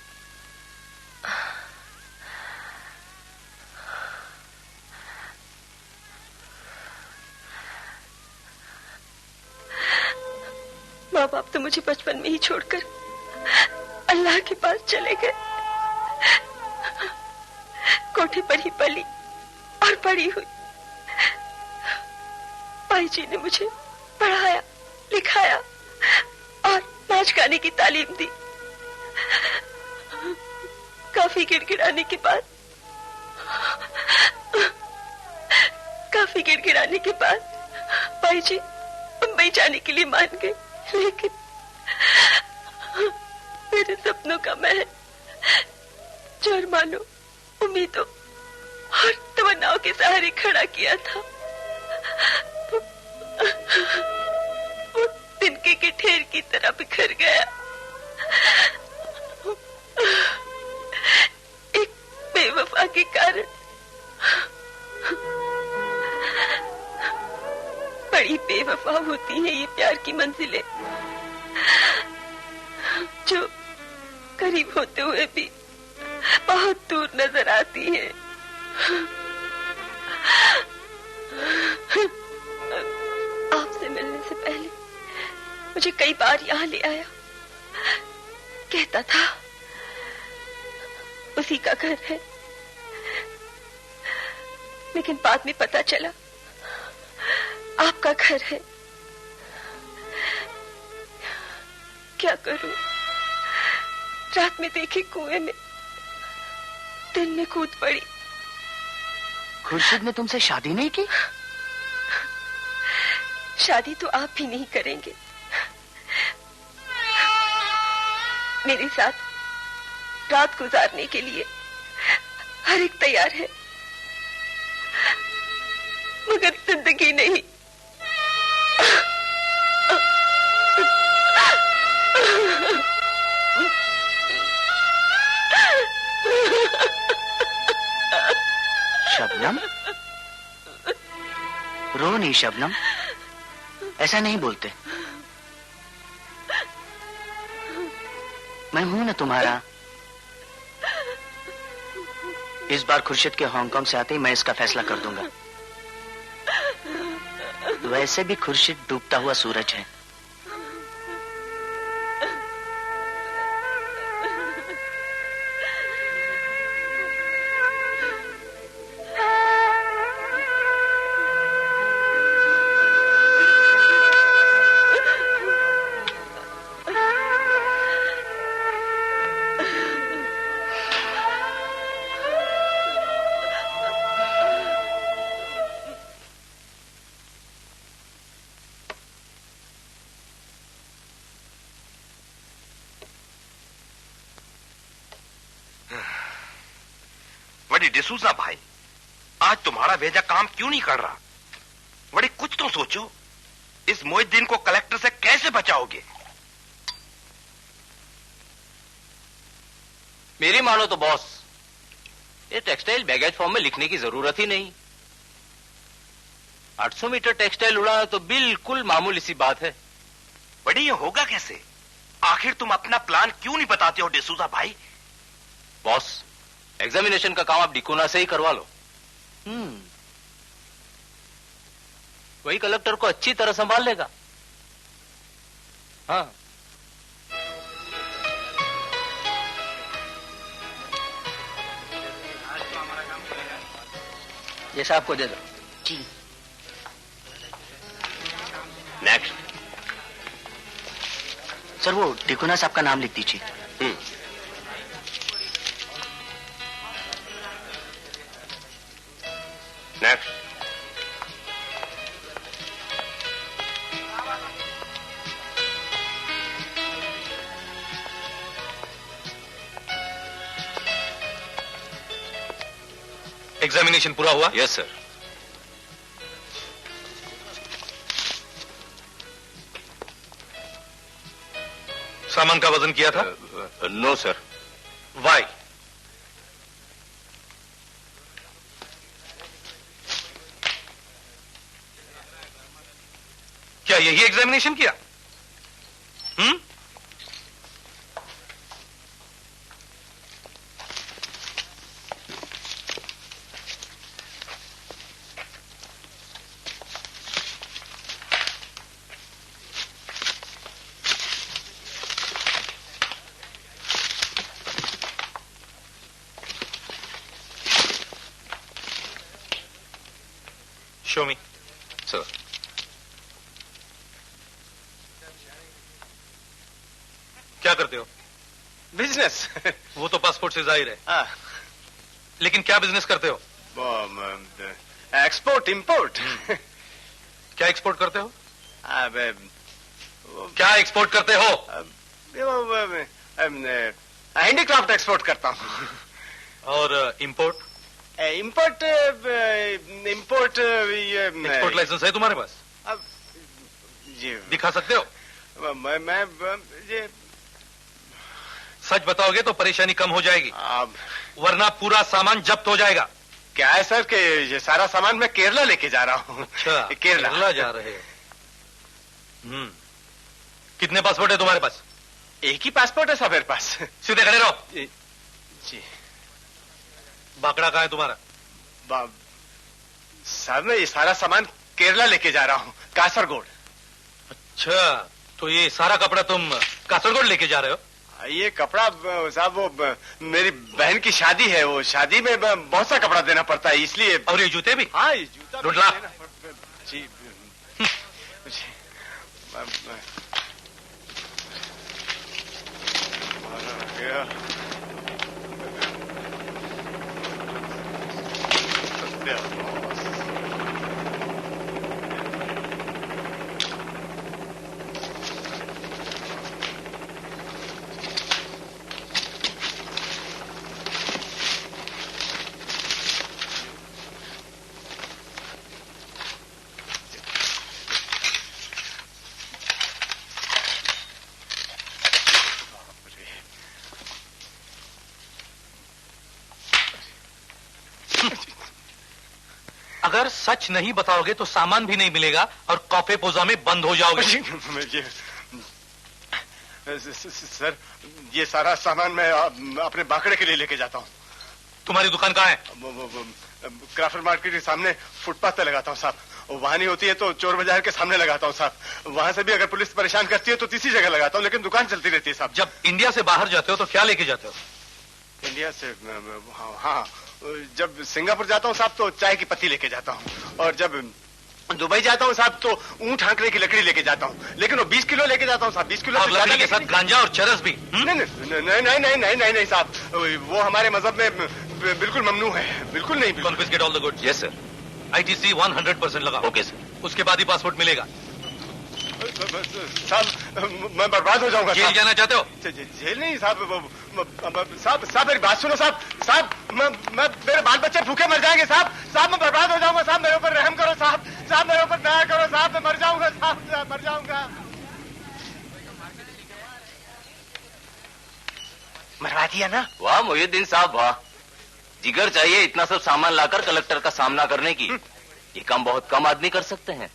माँ बाप तो मुझे बचपन में ही छोड़कर अल्लाह के पास चले गए। कोठे पर ही पली और बड़ी हुई। भाई जी ने मुझे पढ़ाया, लिखाया और नाच गाने की तालीम दी। काफी गिड़गिड़ाने के बाद भाई जी मुंबई जाने के लिए मान गए। लेकिन मेरे सपनों का महल, जो अरमानों, उम्मीदों और तमन्नाओं के सहारे खड़ा किया था, वो तिनके के ढेर की तरह बिखर गया। एक बेवफा के कारण। बड़ी बेवफा होती है ये प्यार की मंजिलें, जो करीब होते हुए भी बहुत दूर नजर आती है। आपसे मिलने से पहले मुझे कई बार यहाँ ले आया। कहता था उसी का घर है, लेकिन बाद में पता चला आपका घर है। क्या करूं? रात में देखे कुएं में, दिन में कूद पड़ी। खुर्शीद ने तुमसे शादी नहीं की? शादी तो आप भी नहीं करेंगे। मेरे साथ रात गुजारने के लिए हर एक तैयार है, मगर जिंदगी नहीं। शबनम, रो नहीं शबनम, ऐसा नहीं बोलते। मैं हूं ना तुम्हारा। इस बार खुर्शीद के हांगकांग से आते ही मैं इसका फैसला कर दूंगा। वैसे भी खुर्शीद डूबता हुआ सूरज है। डिसूजा भाई, आज तुम्हारा भेजा काम क्यों नहीं कर रहा? बड़े कुछ तो सोचो। इस मोहिद्दीन को कलेक्टर से कैसे बचाओगे? मेरी मानो तो बॉस, ये टेक्सटाइल बैगेज फॉर्म में लिखने की जरूरत ही नहीं। 800 मीटर टेक्सटाइल उड़ाना तो बिल्कुल मामूली सी बात है। बड़ी ये होगा कैसे? आखिर तुम अपना प्लान क्यों नहीं बताते हो डिसूजा भाई? बॉस, एग्जामिनेशन का काम आप डिकोना से ही करवा लो। वही कलेक्टर को अच्छी तरह संभाल लेगा। हाँ, ये साहब को दे दो। जी। नेक्स्ट। सर वो डिकोना साहब का नाम लिख दीजिए। नेक्स्ट। एग्जामिनेशन पूरा हुआ? Yes sir. सामान का वजन किया था? No sir. वाई? क्या यही एग्जामिनेशन किया? Show me. Sir. क्या करते हो? बिजनेस। वो तो पासपोर्ट से जाहिर है। लेकिन क्या बिजनेस करते हो? Export import. क्या एक्सपोर्ट करते हो? क्या एक्सपोर्ट करते हो? हैंडीक्राफ्ट एक्सपोर्ट करता हूँ। और इंपोर्ट? इंपोर्ट ये एक्सपोर्ट लाइसेंस है तुम्हारे पास? जी दिखा सकते हो? मैं ये सच बताओगे तो परेशानी कम हो जाएगी, वरना पूरा सामान जब्त हो जाएगा। क्या है सर कि ये सारा सामान मैं केरला लेके जा रहा हूँ। अच्छा, केरला जा रहे हो? कितने पासपोर्ट है तुम्हारे पास? एक ही पासपोर्ट है साहब मेरे पास। सीधे खड़े रहो। जी। बाकड़ा कहाँ है तुम्हारा? साहब मैं ये सारा सामान केरला लेके जा रहा हूँ, कासरगोड। अच्छा, तो ये सारा कपड़ा तुम कासरगोड लेके जा रहे हो? ये कपड़ा साहब वो मेरी बहन की शादी है, वो शादी में बहुत सा कपड़ा देना पड़ता है इसलिए। और ये जूते भी? हाँ, ये जूता ढूंढ ला। जी। अगर सच नहीं बताओगे तो सामान भी नहीं मिलेगा और कॉफे पोजा में बंद हो जाओगे। सर ये सारा सामान मैं अपने बाकड़े के लिए लेके जाता हूँ। तुम्हारी दुकान कहाँ है? क्राफ्ट मार्केट के सामने फुटपाथ पे लगाता हूँ साहब। वहां नहीं होती है तो चोर बाजार के सामने लगाता हूँ साहब। वहां से भी अगर पुलिस परेशान करती है तो तीसरी जगह लगाता हूँ, लेकिन दुकान चलती रहती है साहब। जब इंडिया से बाहर जाते हो तो क्या लेके जाते हो? इंडिया से हाँ, जब सिंगापुर जाता हूँ साहब तो चाय की पत्ती लेके जाता हूँ, और जब दुबई जाता हूँ साहब तो ऊंट हाँकने की लकड़ी लेके जाता हूँ, लेकिन वो 20 किलो लेके जाता हूँ साहब। 20 किलो और लकड़ी के साथ गांजा और चरस भी? नहीं साहब, वो हमारे मजहब में बिल्कुल ममनू है, बिल्कुल नहीं। Confiscate all the goods. Yes sir. ITC 100% लगाओ। Okay sir. उसके बाद ही पासपोर्ट मिलेगा। साहब मैं बर्बाद हो जाऊंगा। जेल जाना चाहते हो? जेल नहीं साहब, साहब मेरी बात सुनो साहब, मैं मेरे बाल बच्चे भूखे मर जाएंगे साहब, मैं बर्बाद हो जाऊंगा साहब, मेरे ऊपर रहम करो साहब। साहब मेरे ऊपर दया करो साहब, मैं मर जाऊंगा साहब, मर जाऊंगा। मरवा दिया ना? वाह मोहिउद्दीन साहब वाह, जिगर चाहिए इतना सब सामान लाकर कलेक्टर का सामना करने की। ये काम बहुत कम आदमी कर सकते हैं।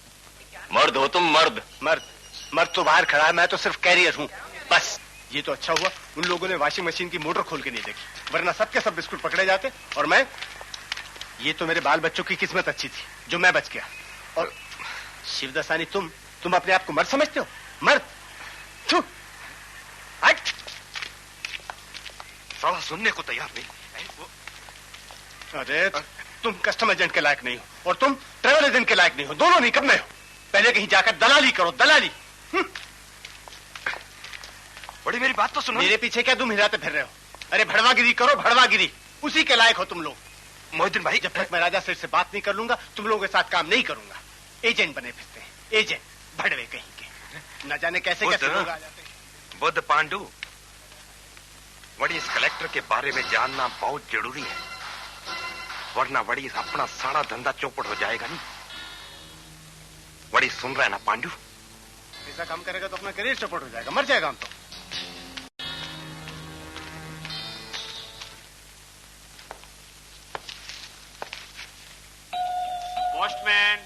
मर्द हो तुम, मर्द। मर्द तो बाहर खड़ा है, मैं तो सिर्फ कैरियर हूँ बस। ये तो अच्छा हुआ उन लोगों ने वॉशिंग मशीन की मोटर खोल के नहीं देखी, वरना सबके सब बिस्कुट पकड़े जाते। और मैं, ये तो मेरे बाल बच्चों की किस्मत अच्छी थी जो मैं बच गया। और शिवदासानी तुम अपने आप को मर्द समझते हो? मर्द? छू हट। साला सुनने को तैयार नहीं। अरे तुम कस्टम एजेंट के लायक नहीं हो और तुम ट्रेवल एजेंट के लायक नहीं हो, दोनों नहीं कब में हो। पहले कहीं जाकर दलाली करो, दलाली। बड़ी मेरी बात तो सुनो। मेरे पीछे क्या तुम हिलाते फिर रहे हो? अरे भड़वागिरी करो, भड़वागिरी, उसी के लायक हो तुम लोग। मोहिउद्दीन भाई, जब तक मैं राजा सेठ से बात नहीं कर लूंगा तुम लोगों के साथ काम नहीं करूंगा। एजेंट बने फिरते हैं, एजेंट, भड़वे कहीं के। न जाने कैसे कैसे लोग आ जाते हैं। बुद्ध पांडु, वड़ी इस कलेक्टर के बारे में जानना बहुत जरूरी है, वरना वड़ी अपना सारा धंधा चौपट हो जाएगा। नहीं वड़ी सुन रहा है ना पांडु? ऐसा काम करेगा तो अपना करियर चौपट हो जाएगा, मर जाएगा हम तो। पोस्टमैन।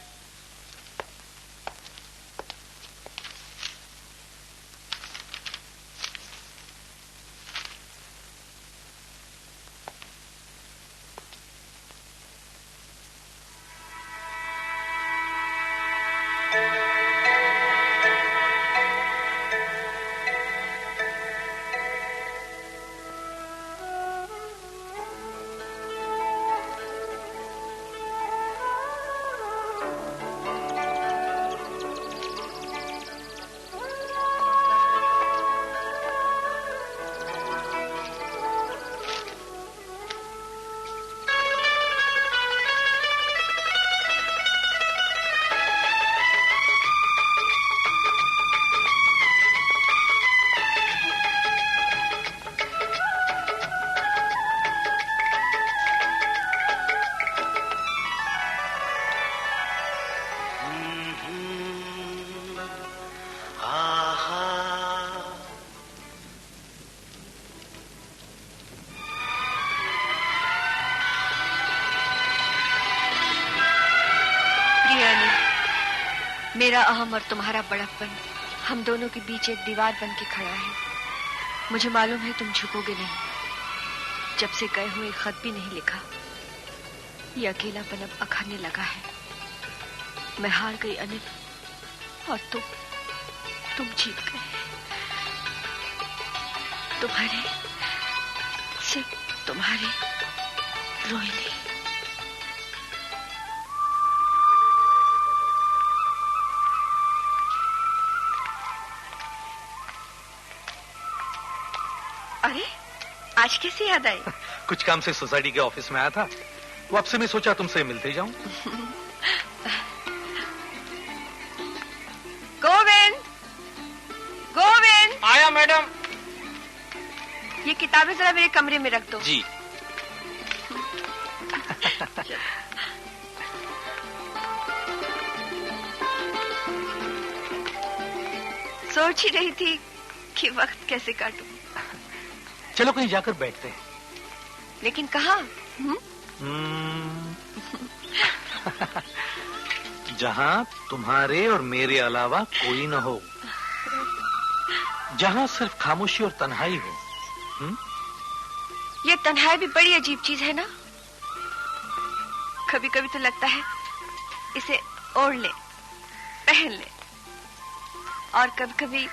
मेरा अहम और तुम्हारा बड़प्पन हम दोनों के बीच एक दीवार बन के खड़ा है। मुझे मालूम है तुम झुकोगे नहीं। जब से गए हुए खत भी नहीं लिखा। ये अकेलापन अब अखाने लगा है। मैं हार गई अनिल और तुम जीत गए। तुम्हारे, सिर्फ तुम्हारे रोहिणी। अरे आज कैसे याद आई? कुछ काम से सोसाइटी के ऑफिस में आया था, वापस में सोचा तुमसे मिलते जाऊं। गोविंद, गोविंद। आया मैडम। ये किताबें जरा मेरे कमरे में रख दो। जी। सोच ही रही थी कि वक्त कैसे काटूं। चलो कहीं जाकर बैठते हैं। लेकिन कहाँ? जहाँ तुम्हारे और मेरे अलावा कोई न हो, जहाँ सिर्फ खामोशी और तन्हाई हो। ये तन्हाई भी बड़ी अजीब चीज है ना। कभी कभी तो लगता है इसे ओढ़ ले, पहन ले, और कभी कभी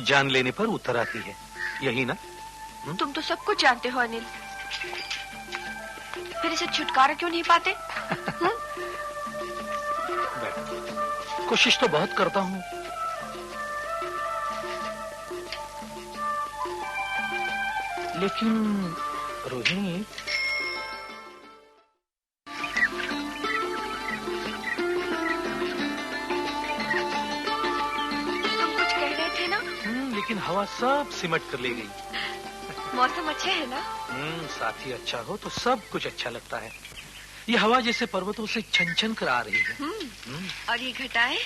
जान लेने पर उतर आती है, यही ना? तुम तो सब कुछ जानते हो अनिल, फिर इसे छुटकारा क्यों नहीं पाते? कोशिश तो बहुत करता हूँ, लेकिन रोहिणी, तुम कुछ कह रहे थे ना? लेकिन हवा सब सिमट कर ले गई। मौसम अच्छा है ना? साथी अच्छा हो तो सब कुछ अच्छा लगता है। ये हवा जैसे पर्वतों से छन छन कर आ रही है। और ये घटाएं?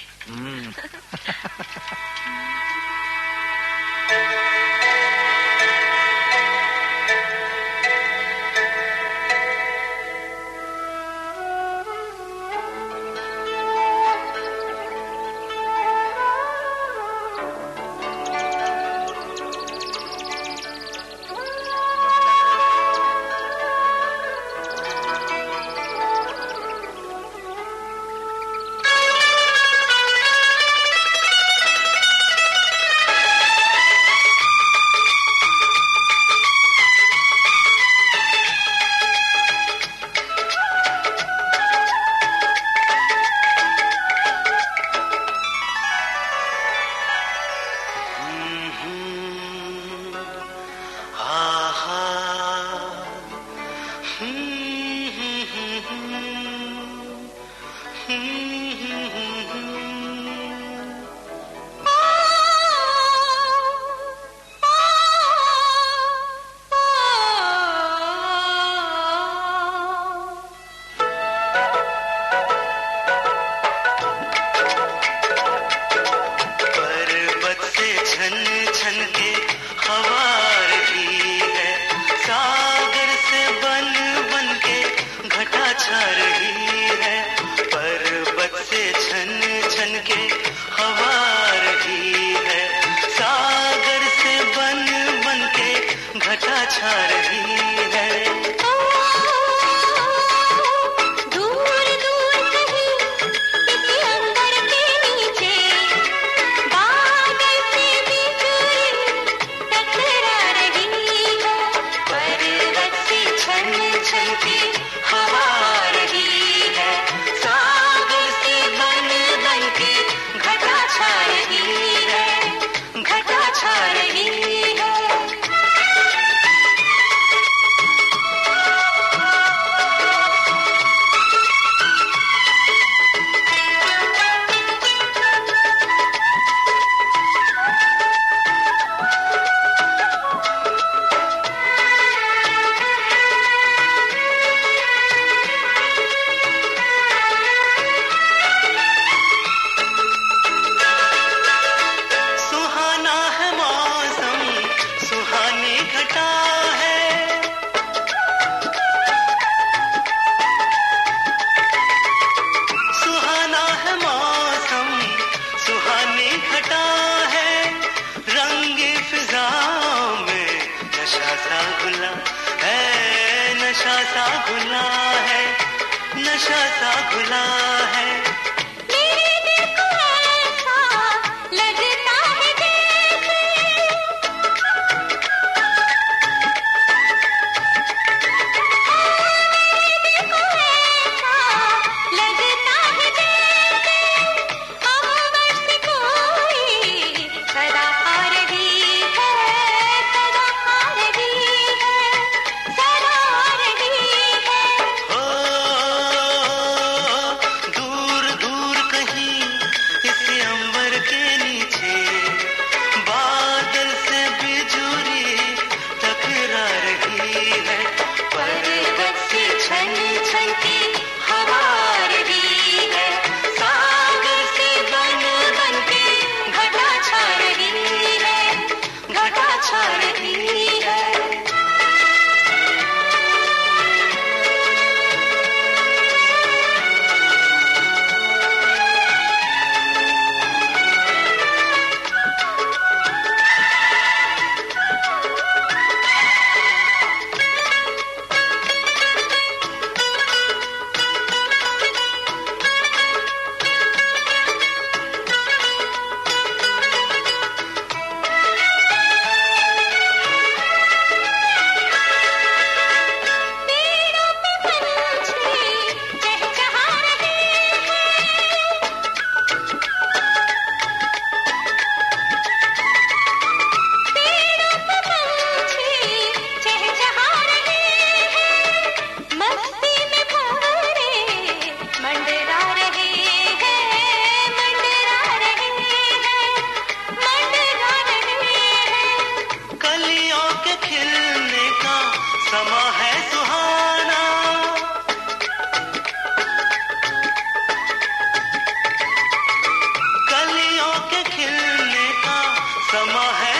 दूर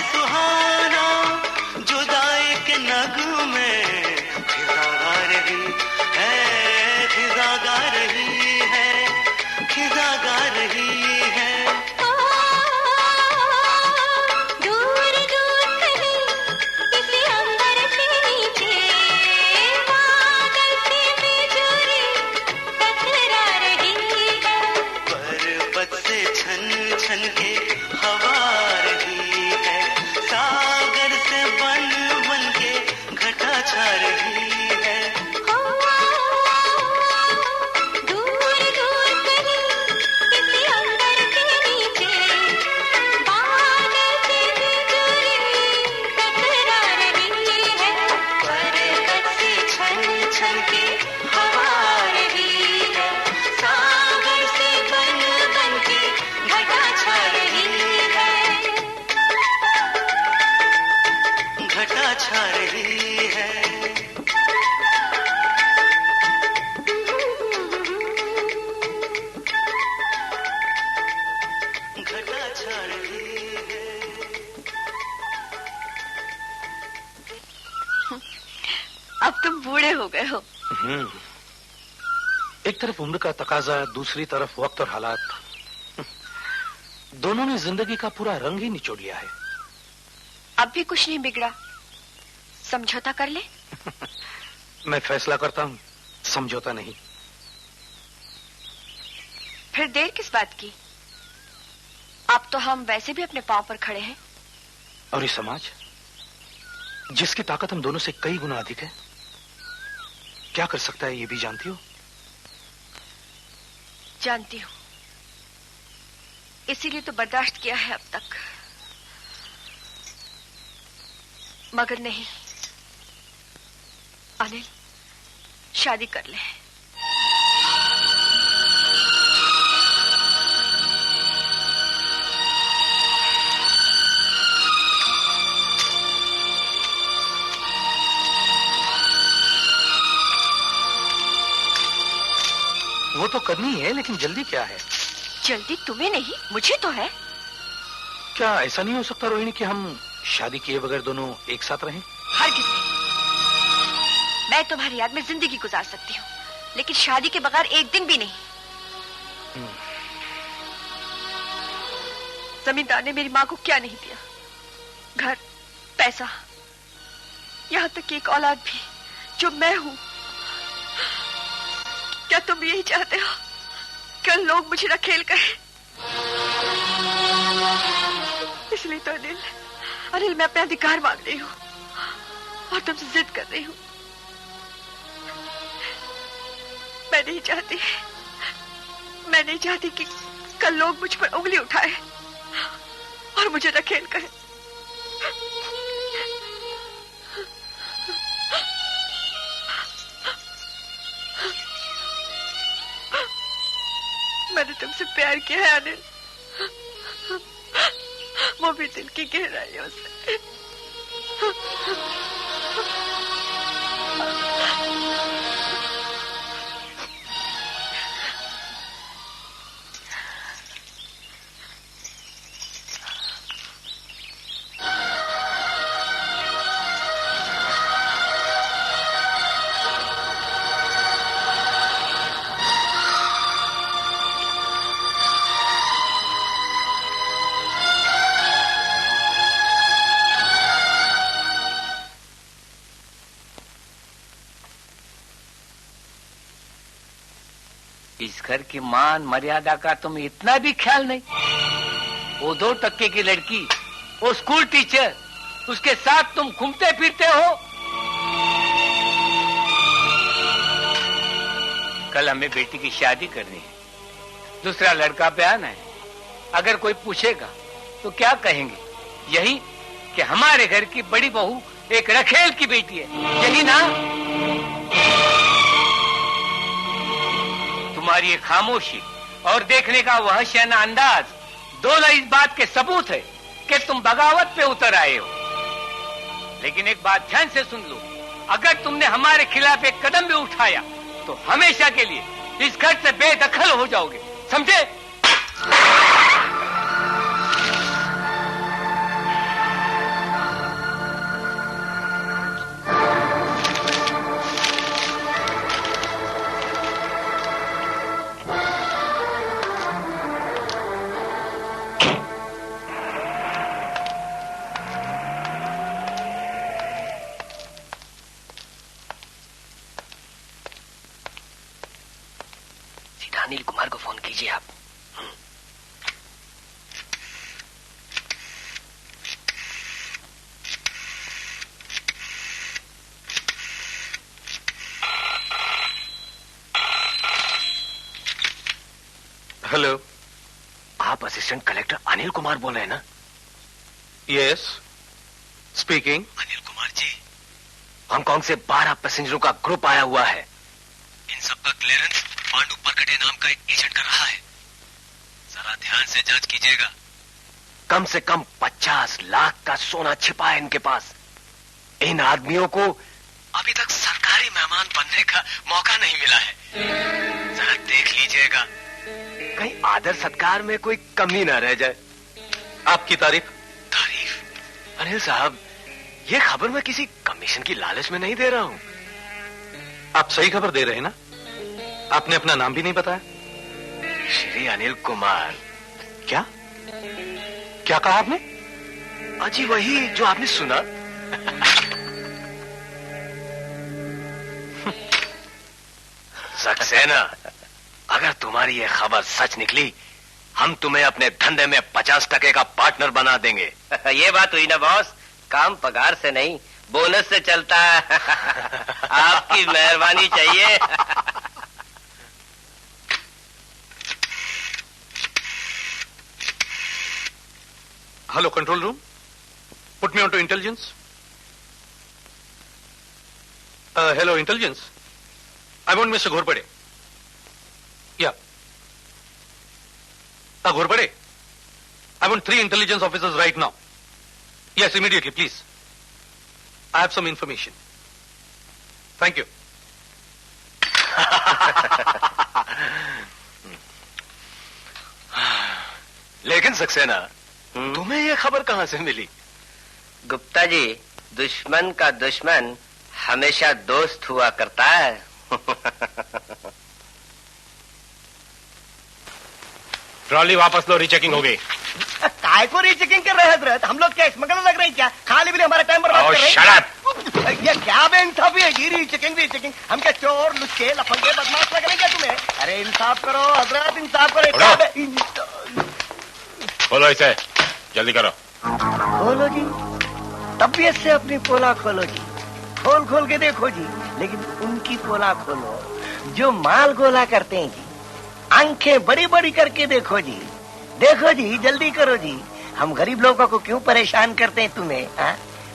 सुहाना जुदाई के नगमे खिजा गा रही है, खिजा गा रही है, खिजा गा रही है। दूर दूर कहीं किसी अंबर के नीचे बादल से बिजुली टकरा रही है। पर्वत से छन छन के हवा रही है, सागर से बन बन के घटा छा रही है। दूर दूर कहीं किसी अंबर के नीचे बादल से बिजुली टकरा रही है। पर्वत से छन छन के हवा रही है, सागर से बन बन के घटा छा रही है, घटा छा रही है। घटा छा रही है। अब तुम बूढ़े हो गए हो। एक तरफ उम्र का तकाजा, दूसरी तरफ वक्त और हालात, दोनों ने जिंदगी का पूरा रंग ही निचोड़ लिया है। अब भी कुछ नहीं बिगड़ा, समझौता कर ले। मैं फैसला करता हूं, समझौता नहीं। फिर देर किस बात की? अब तो हम वैसे भी अपने पांव पर खड़े हैं। और ये समाज जिसकी ताकत हम दोनों से कई गुना अधिक है, क्या कर सकता है ये भी जानती हो? जानती हूँ, इसीलिए तो बर्दाश्त किया है अब तक। मगर नहीं अनिल, शादी कर ले। वो तो करनी है, लेकिन जल्दी क्या है? जल्दी तुम्हें नहीं, मुझे तो है। क्या ऐसा नहीं हो सकता रोहिणी कि हम शादी किए बगैर दोनों एक साथ रहें? हरगिज़ नहीं। मैं तुम्हारी याद में जिंदगी गुजार सकती हूँ, लेकिन शादी के बगैर एक दिन भी नहीं। जमींदार ने मेरी माँ को क्या नहीं दिया? घर, पैसा, यहाँ तक कि एक औलाद भी जो मैं हूँ। क्या तुम यही चाहते हो कि लोग मुझे रखेल कहें? इसलिए तो अनिल मैं अपने अधिकार मांग रही हूँ और तुमसे जिद कर रही हूँ। मैं नहीं चाहती कि कल लोग मुझ पर उंगली उठाए और मुझे रखेल कहें। मैंने तुमसे प्यार किया है अनिल, वो भी दिल की गहराइयों से। इस घर की मान मर्यादा का तुम्हें इतना भी ख्याल नहीं? वो 2% की लड़की, वो स्कूल टीचर, उसके साथ तुम घूमते फिरते हो। कल हमें बेटी की शादी करनी है, दूसरा लड़का पे आना है। अगर कोई पूछेगा तो क्या कहेंगे? यही कि हमारे घर की बड़ी बहू एक रखेल की बेटी है, यही ना? तुम्हारी ये खामोशी और देखने का वह शहना अंदाज दोनों इस बात के सबूत है कि तुम बगावत पे उतर आए हो। लेकिन एक बात ध्यान से सुन लो, अगर तुमने हमारे खिलाफ एक कदम भी उठाया तो हमेशा के लिए इस घर से बेदखल हो जाओगे, समझे? अनिल कुमार को फोन कीजिए आप। हेलो, आप असिस्टेंट कलेक्टर अनिल कुमार बोल रहे हैं ना? Yes, speaking. Anil Kumar ji, Hong Kong से 12 पैसेंजरों का ग्रुप आया हुआ है। इन सबका क्लियरेंस पांडु परकटे नाम का एक एजेंट कर रहा है। जरा ध्यान से जांच कीजिएगा। कम से कम 50 लाख का सोना छिपा है इनके पास। इन आदमियों को अभी तक सरकारी मेहमान बनने का मौका नहीं मिला है। जरा देख लीजिएगा, कहीं आदर सत्कार में कोई कमी ना रह जाए। आपकी तारीफ? अनिल साहब, ये खबर मैं किसी कमीशन की लालच में नहीं दे रहा हूं। आप सही खबर दे रहे हैं ना? आपने अपना नाम भी नहीं बताया। श्री अनिल कुमार। क्या क्या कहा आपने? अजी वही जो आपने सुना। सक्सेना, अगर तुम्हारी ये खबर सच निकली, हम तुम्हें अपने धंधे में 50% का पार्टनर बना देंगे। ये बात हुई ना बॉस, काम पगार से नहीं बोनस से चलता है। आपकी मेहरबानी चाहिए। Hello control room, put me on to intelligence. Hello intelligence, I want mister Ghorpade. Yeah Ghorpade, I want 3 intelligence officers right now. Yes, immediately, please. I have some information. Thank you. लेकिन सक्सेना, तुम्हें यह खबर कहां से मिली? गुप्ता जी, दुश्मन का दुश्मन हमेशा दोस्त हुआ करता है। ट्रॉली वापस लो, रीचेकिंग हो गई। काय को रीचेकिंग कर रहे हैं हजरत? हम लोग क्या स्मगलर लग रहे हैं क्या? खाली भी हमारा टाइम बर्बाद कर रहे हैं। Shut up! ये क्या बेइंसाफी है जी? रीचेकिंग हम क्या चोर लुच्चे लफंगे बदमाश लग रहे हैं क्या तुम्हें? अरे इंसाफ करो हजरत, इंसाफ करो। खोलो इसे, जल्दी करो। खोलो जी, तबीयत से अपनी पोला खोलो जी, खोल खोल के देखो जी, लेकिन उनकी पोला खोलो जो माल गोला करते हैं जी। आंखें बड़ी बड़ी करके देखो जी, देखो जी, जल्दी करो जी। हम गरीब लोगों को क्यों परेशान करते हैं तुम्हें?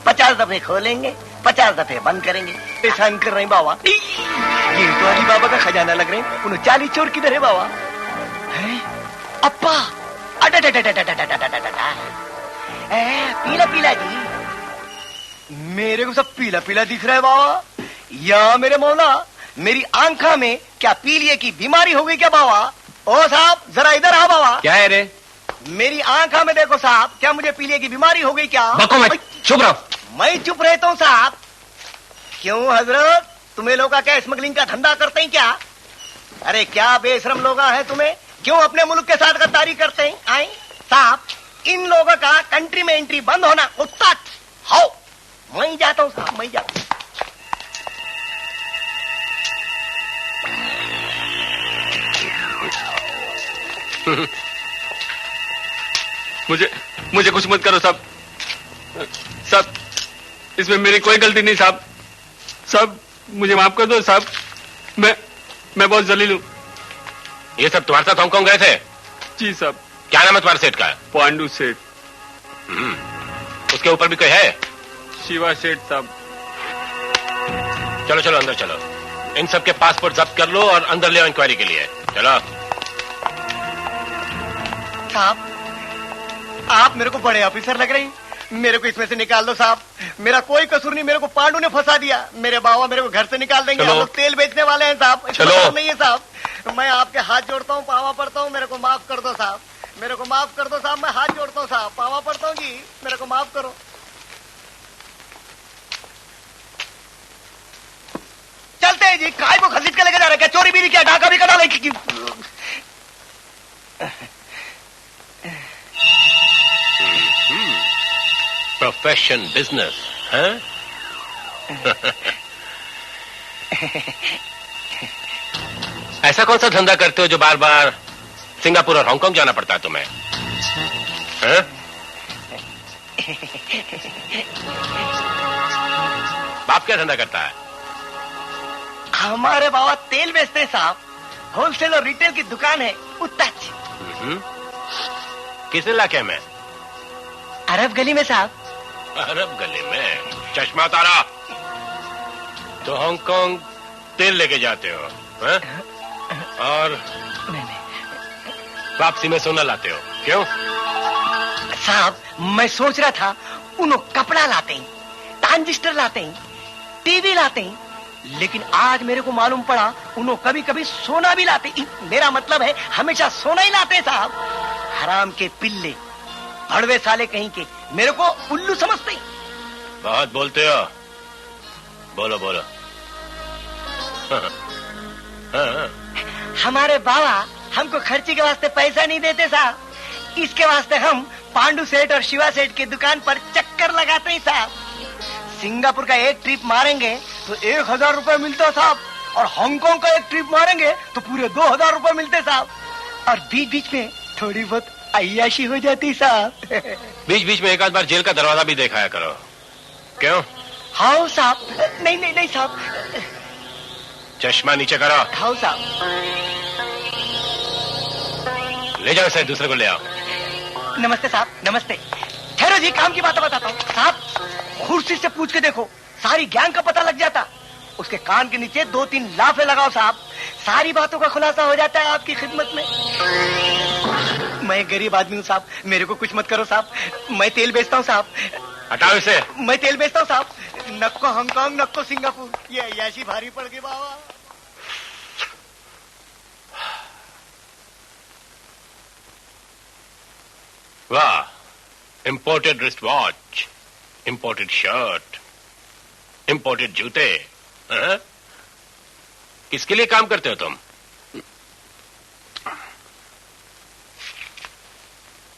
50 दफे खोलेंगे, 50 दफे बंद करेंगे। परेशान कर रहे हैं बाबा। ये तो अली बाबा का खजाना लग रहे हैं। 39 चोर किधर है बाबा? है अप्पा, पीला पीला जी। मेरे को सब पीला पीला दिख रहा है बाबा। या मेरे मौला, मेरी आंखा में क्या पीलिए की बीमारी हो गई क्या बाबा? ओ साहब, जरा इधर आओ बाबा। क्या है रे? मेरी आंखा में देखो साहब, क्या मुझे पीलिए की बीमारी हो गई क्या? बको मत, चुप रहो। मैं चुप रहता हूँ साहब। क्यों हजरत, तुम्हें लोग क्या स्मगलिंग का धंधा करते हैं क्या? अरे क्या बेशरम लोग हैं तुम्हें, क्यों अपने मुल्क के साथ गद्दारी करते हैं? आई साहब, इन लोगों का कंट्री में एंट्री बंद होना कुत्ता हो। मैं जाता हूँ साहब, मैं जाता हूँ। मुझे कुछ मत करो साहब। साहब, इसमें मेरी कोई गलती नहीं साहब। साहब, मुझे माफ कर दो साहब। मैं बहुत जलील हूँ। ये सब तुम्हारे साथ हांगकांग गए थे? जी साहब। क्या नाम है तुम्हारे सेठ का? पांडु सेठ। उसके ऊपर भी कोई है? शिवा सेठ साहब। चलो चलो अंदर चलो, इन सब के पासपोर्ट जब्त कर लो और अंदर ले आओ इंक्वायरी के लिए। चलो। साहब, आप मेरे को बड़े ऑफिसर लग रहे हैं, मेरे को इसमें से निकाल दो साहब। मेरा कोई कसूर नहीं, मेरे को पांडु ने फंसा दिया। मेरे बाबा मेरे को घर से निकाल देंगे। हम लोग तेल बेचने वाले हैं साहब। चलो। नहीं है साहब, मैं आपके हाथ जोड़ता हूँ, पावा पड़ता हूँ, मेरे को माफ कर दो साहब। मेरे को माफ कर दो साहब, मैं हाथ जोड़ता हूँ साहब, पावा पड़ता हूँ जी, मेरे को माफ करो। चलते हैं जी। काय को खरीद के लेके जा रहे, क्या चोरी बीरी, क्या डाका भी करा ले? प्रोफेशन बिजनेस है? ऐसा कौन सा धंधा करते हो जो बार बार सिंगापुर और हांगकांग जाना पड़ता है तुम्हें? हैं? बाप क्या धंधा करता है? हमारे बाबा तेल बेचते हैं साहब, होलसेल और रिटेल की दुकान है उत्ताच। किस इलाके में? अरब गली में साहब। अरब गली में? चश्मा तारा, तो हांगकांग तेल लेके जाते हो हैं? और वापसी में सोना लाते हो, क्यों? साहब मैं सोच रहा था उन्हों कपड़ा लाते हैं, ट्रांजिस्टर लाते हैं, टीवी लाते हैं, लेकिन आज मेरे को मालूम पड़ा उन्हों कभी कभी सोना भी लाते हैं। मेरा मतलब है हमेशा सोना ही लाते हैं साहब। हराम के पिल्ले, भड़वे साले कहीं के, मेरे को उल्लू समझते हैं। बहुत बोलते हो, बोलो बोलो। हमारे बाबा हमको खर्ची के वास्ते पैसा नहीं देते साहब, इसके वास्ते हम पांडु सेठ और शिवा सेठ की दुकान पर चक्कर लगाते हैं साहब। सिंगापुर का एक ट्रिप मारेंगे तो 1000 रुपए मिलता साहब, और हांगकांग का एक ट्रिप मारेंगे तो पूरे 2000 रुपए मिलते साहब, और बीच बीच में थोड़ी बहुत अय्याशी हो जाती साहब। बीच बीच में एक आध बार जेल का दरवाजा भी देखाया करो, क्यों? हाँ साहब। नहीं नहीं नहीं साहब। चश्मा नीचे करो। हाँ साहब। ले जाओ इसे, दूसरे को ले आओ। नमस्ते साहब, नमस्ते। ठहरो जी, काम की बात बताता हूँ साहब। खुर्शीद से पूछ के देखो, सारी गैंग का पता लग जाता। उसके कान के नीचे 2-3 लाफे लगाओ साहब, सारी बातों का खुलासा हो जाता है आपकी खिदमत में। मैं गरीब आदमी हूँ साहब, मेरे को कुछ मत करो साहब। मैं तेल बेचता हूँ साहब। हटाओ इसे। मैं तेल बेचता हूँ साहब। नक्को हांगकांग, नक्को सिंगापुर, ये अय्याशी भारी पड़ गई बाबा। वाह, imported wrist watch, imported shirt, imported जूते। हाँ? किसके लिए काम करते हो तुम?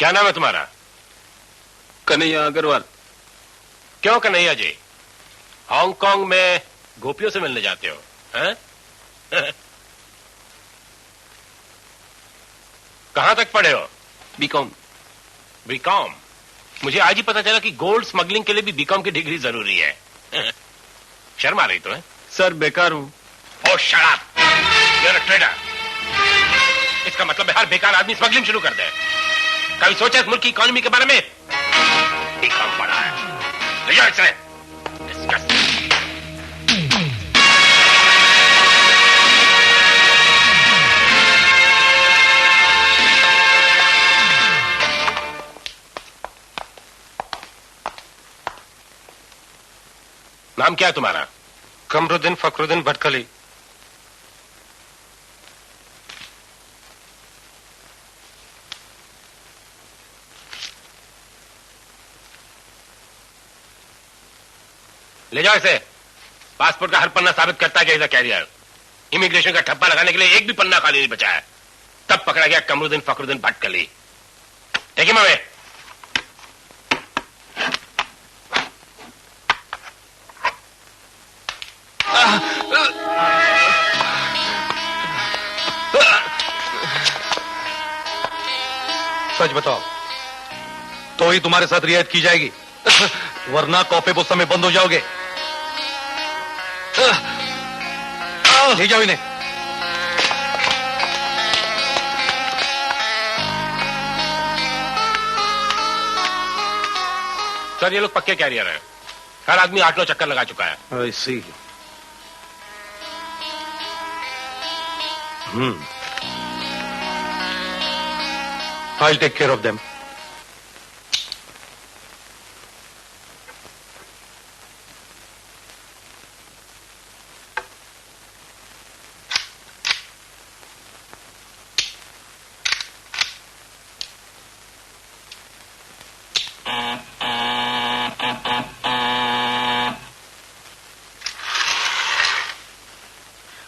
क्या नाम है तुम्हारा? कन्हैया अग्रवाल। क्यों कन्हैया जी, हांगकांग में गोपियों से मिलने जाते हो? हैं? कहां तक पढ़े हो? बीकॉम। बीकॉम? मुझे आज ही पता चला कि गोल्ड स्मगलिंग के लिए भी बीकॉम की डिग्री जरूरी है। शर्म आ रही तो है? सर बेकार हूं। Oh shut up, you are a traitor. इसका मतलब है हर बेकार आदमी स्मगलिंग शुरू कर दे। कभी सोचा इस मुल्क की इकोनॉमी के बारे में? बीकॉम पढ़ा है, ले जाओ इसे। नाम क्या है तुम्हारा? कमरुद्दीन फखरुद्दीन भटकली। ले जाओ इसे। पासपोर्ट का हर पन्ना साबित करता है कि इधर कैरियर। इमिग्रेशन का ठप्पा लगाने के लिए एक भी पन्ना खाली नहीं बचा है। तब पकड़ा गया Kamruddin Fakhruddin Bhatkali. Take him away. सच बताओ तो ही तुम्हारे साथ रियायत की जाएगी, वरना कॉफे वो समय बंद हो जाओगे। ले जाओ इन्हें। सर ये लोग पक्के कैरियर हैं। हर आदमी 8-9 चक्कर लगा चुका है। I see. I'll take care of them.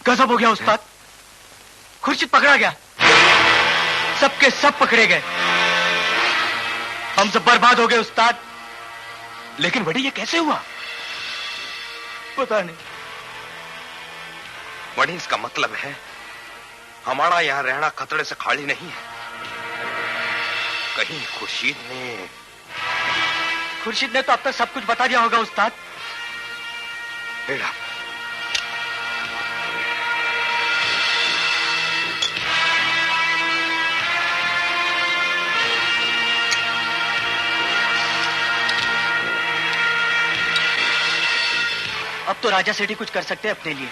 गजब हो गया उस्ताद, खुर्शीद पकड़ा गया, सबके सब पकड़े गए, हम सब बर्बाद हो गए उस्ताद। लेकिन बड़ी ये कैसे हुआ? पता नहीं। बड़ी इसका मतलब है हमारा यहाँ रहना खतरे से खाली नहीं है। कहीं खुर्शीद ने तो अब तक सब कुछ बता दिया होगा उस्ताद। बेटा, अब तो राजा सेठी कुछ कर सकते हैं अपने लिए।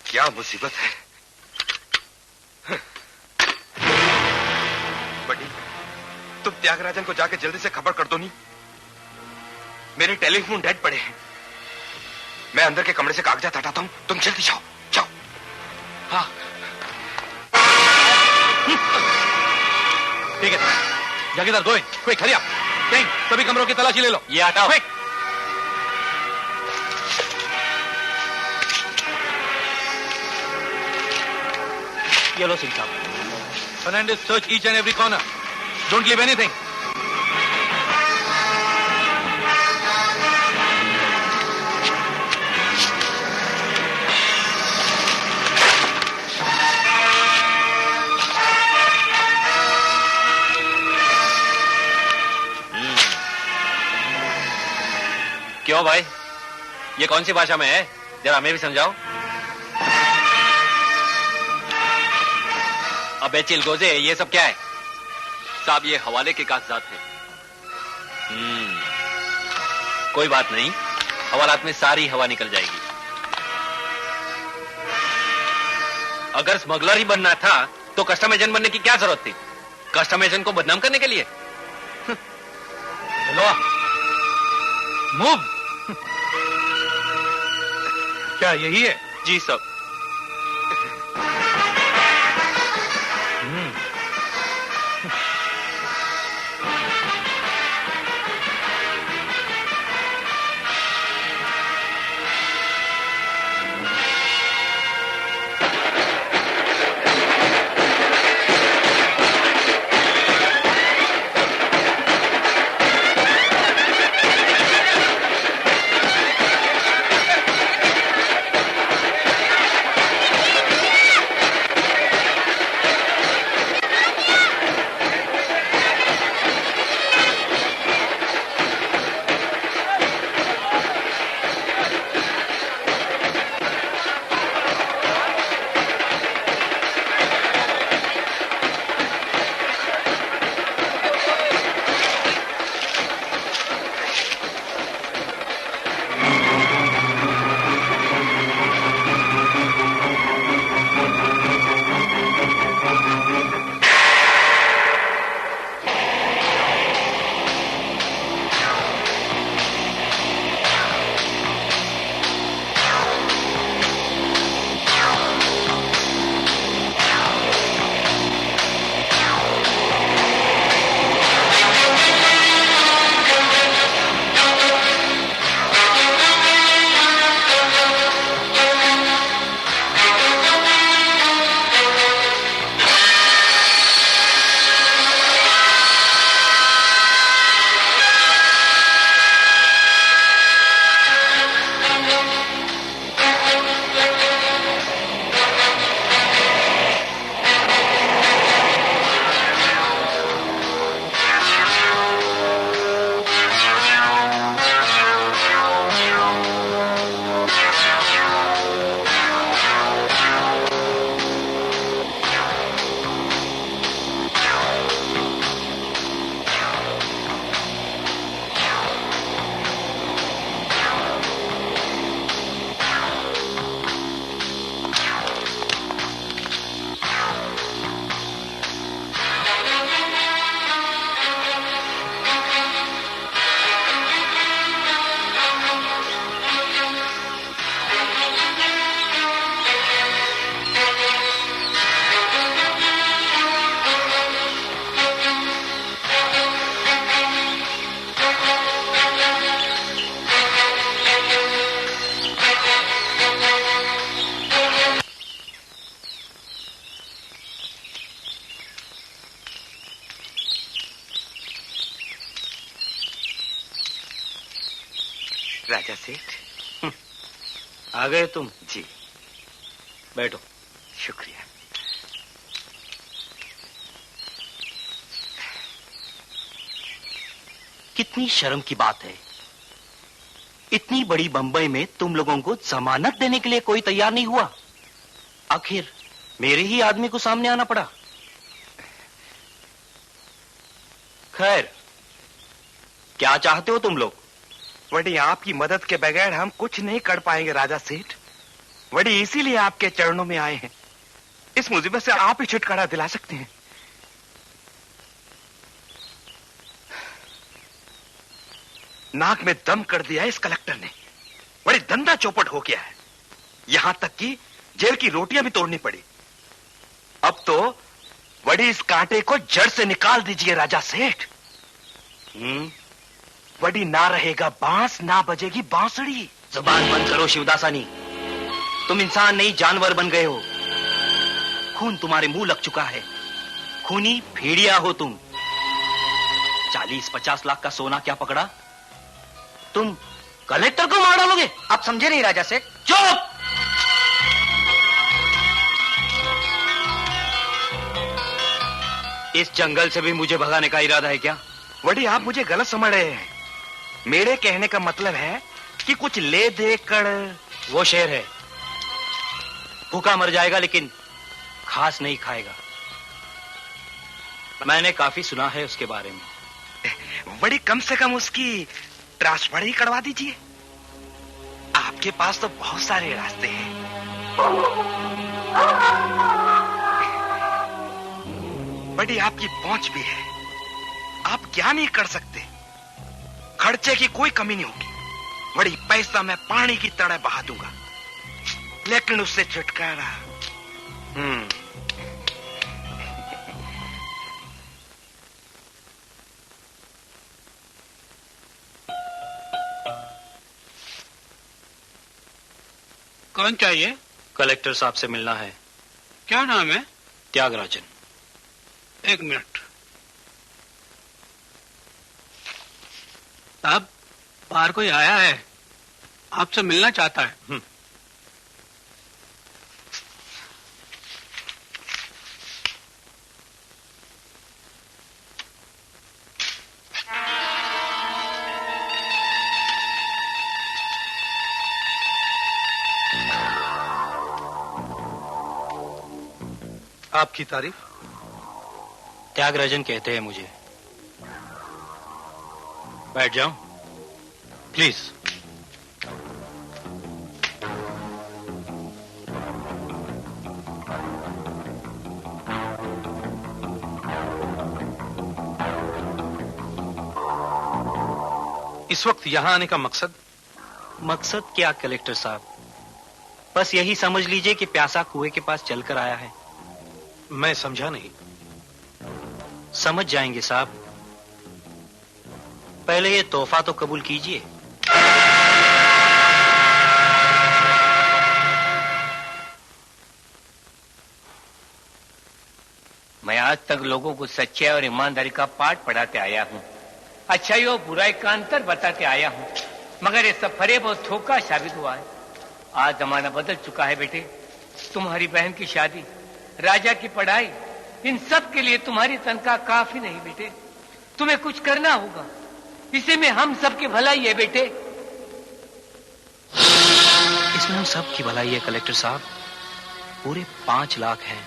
क्या मुसीबत है। बड़ी, तुम त्यागराजन को जाके जल्दी से खबर कर दो। नहीं, मेरे टेलीफोन डेड पड़े हैं। मैं अंदर के कमरे से कागजात हटाता हूं, तुम जल्दी जाओ जाओ। हाँ ठीक है जागीरदार, go in quick, hurry up. King, सभी कमरों की तलाशी ले लो। ये हटाओ। क्विक। ये लो सिंह साहब। Fernandez, search each and every corner. Don't leave anything. क्यों भाई, ये कौन सी भाषा में है? जरा हमें भी समझाओ। अबे चिलगोजे, ये सब क्या है? साहब, ये हवाले के कागजात हैं। कोई बात नहीं, हवालात में सारी हवा निकल जाएगी। अगर स्मगलर ही बनना था तो कस्टम एजेंट बनने की क्या जरूरत थी? कस्टम एजेंट को बदनाम करने के लिए? लो, मूव। क्या यही है? जी साहब। राजा सेठ। आ गए तुम? जी। बैठो। शुक्रिया। कितनी शर्म की बात है, इतनी बड़ी बंबई में तुम लोगों को जमानत देने के लिए कोई तैयार नहीं हुआ। आखिर मेरे ही आदमी को सामने आना पड़ा। खैर, क्या चाहते हो तुम लोग? वही आपकी मदद के बगैर हम कुछ नहीं कर पाएंगे राजा सेठ। वही इसीलिए आपके चरणों में आए हैं। इस मुसीबत से आप ही छुटकारा दिला सकते हैं। नाक में दम कर दिया है इस कलेक्टर ने। बड़ी धंधा चौपट हो गया है, यहां तक कि जेल की रोटियां भी तोड़नी पड़ी। अब तो बड़ी इस कांटे को जड़ से निकाल दीजिए राजा सेठ। बड़ी ना रहेगा बांस, ना बजेगी बांसुरी। जुबान बंद करो शिवदासानी, तुम इंसान नहीं जानवर बन गए हो। खून तुम्हारे मुंह लग चुका है, खूनी भेड़िया हो तुम। 40-50 लाख का सोना क्या पकड़ा, तुम कलेक्टर को मार डालोगे? आप समझे नहीं राजा सेठ। चुप! इस जंगल से भी मुझे भगाने का इरादा है क्या? वही आप मुझे गलत समझ रहे हैं। मेरे कहने का मतलब है कि कुछ ले दे कर। वो शेर है, भूखा मर जाएगा लेकिन घास नहीं खाएगा। मैंने काफी सुना है उसके बारे में। बड़ी कम से कम उसकी ट्रांसफर ही करवा दीजिए। आपके पास तो बहुत सारे रास्ते हैं। बड़ी आपकी पहुंच भी है, आप क्या नहीं कर सकते। खर्चे की कोई कमी नहीं होगी। बड़ी पैसा मैं पानी की तरह बहा दूंगा, लेकिन उससे छुटकारा। कौन चाहिए? कलेक्टर साहब से मिलना है। क्या नाम है? त्यागराजन। 1 मिनट। साहब, बाहर कोई आया है, आपसे मिलना चाहता है। आपकी तारीफ? त्यागराजन कहते हैं मुझे। बैठ जाऊं? प्लीज। इस वक्त यहां आने का मकसद? मकसद क्या कलेक्टर साहब, बस यही समझ लीजिए कि प्यासा कुएं के पास चलकर आया है। मैं समझा नहीं। समझ जाएंगे साहब, पहले ये तोहफा तो कबूल कीजिए। मैं आज तक लोगों को सच्चाई और ईमानदारी का पाठ पढ़ाते आया हूँ, अच्छाई और बुराई का अंतर बताते आया हूँ, मगर ये सब फरेब और धोखा साबित हुआ है। आज जमाना बदल चुका है बेटे। तुम्हारी बहन की शादी, राजा की पढ़ाई, इन सब के लिए तुम्हारी तनख्वाह काफी नहीं बेटे। तुम्हें कुछ करना होगा, इसी में हम सबकी भलाई है बेटे। इसमें हम सब की भलाई है कलेक्टर साहब। पूरे 5 लाख हैं,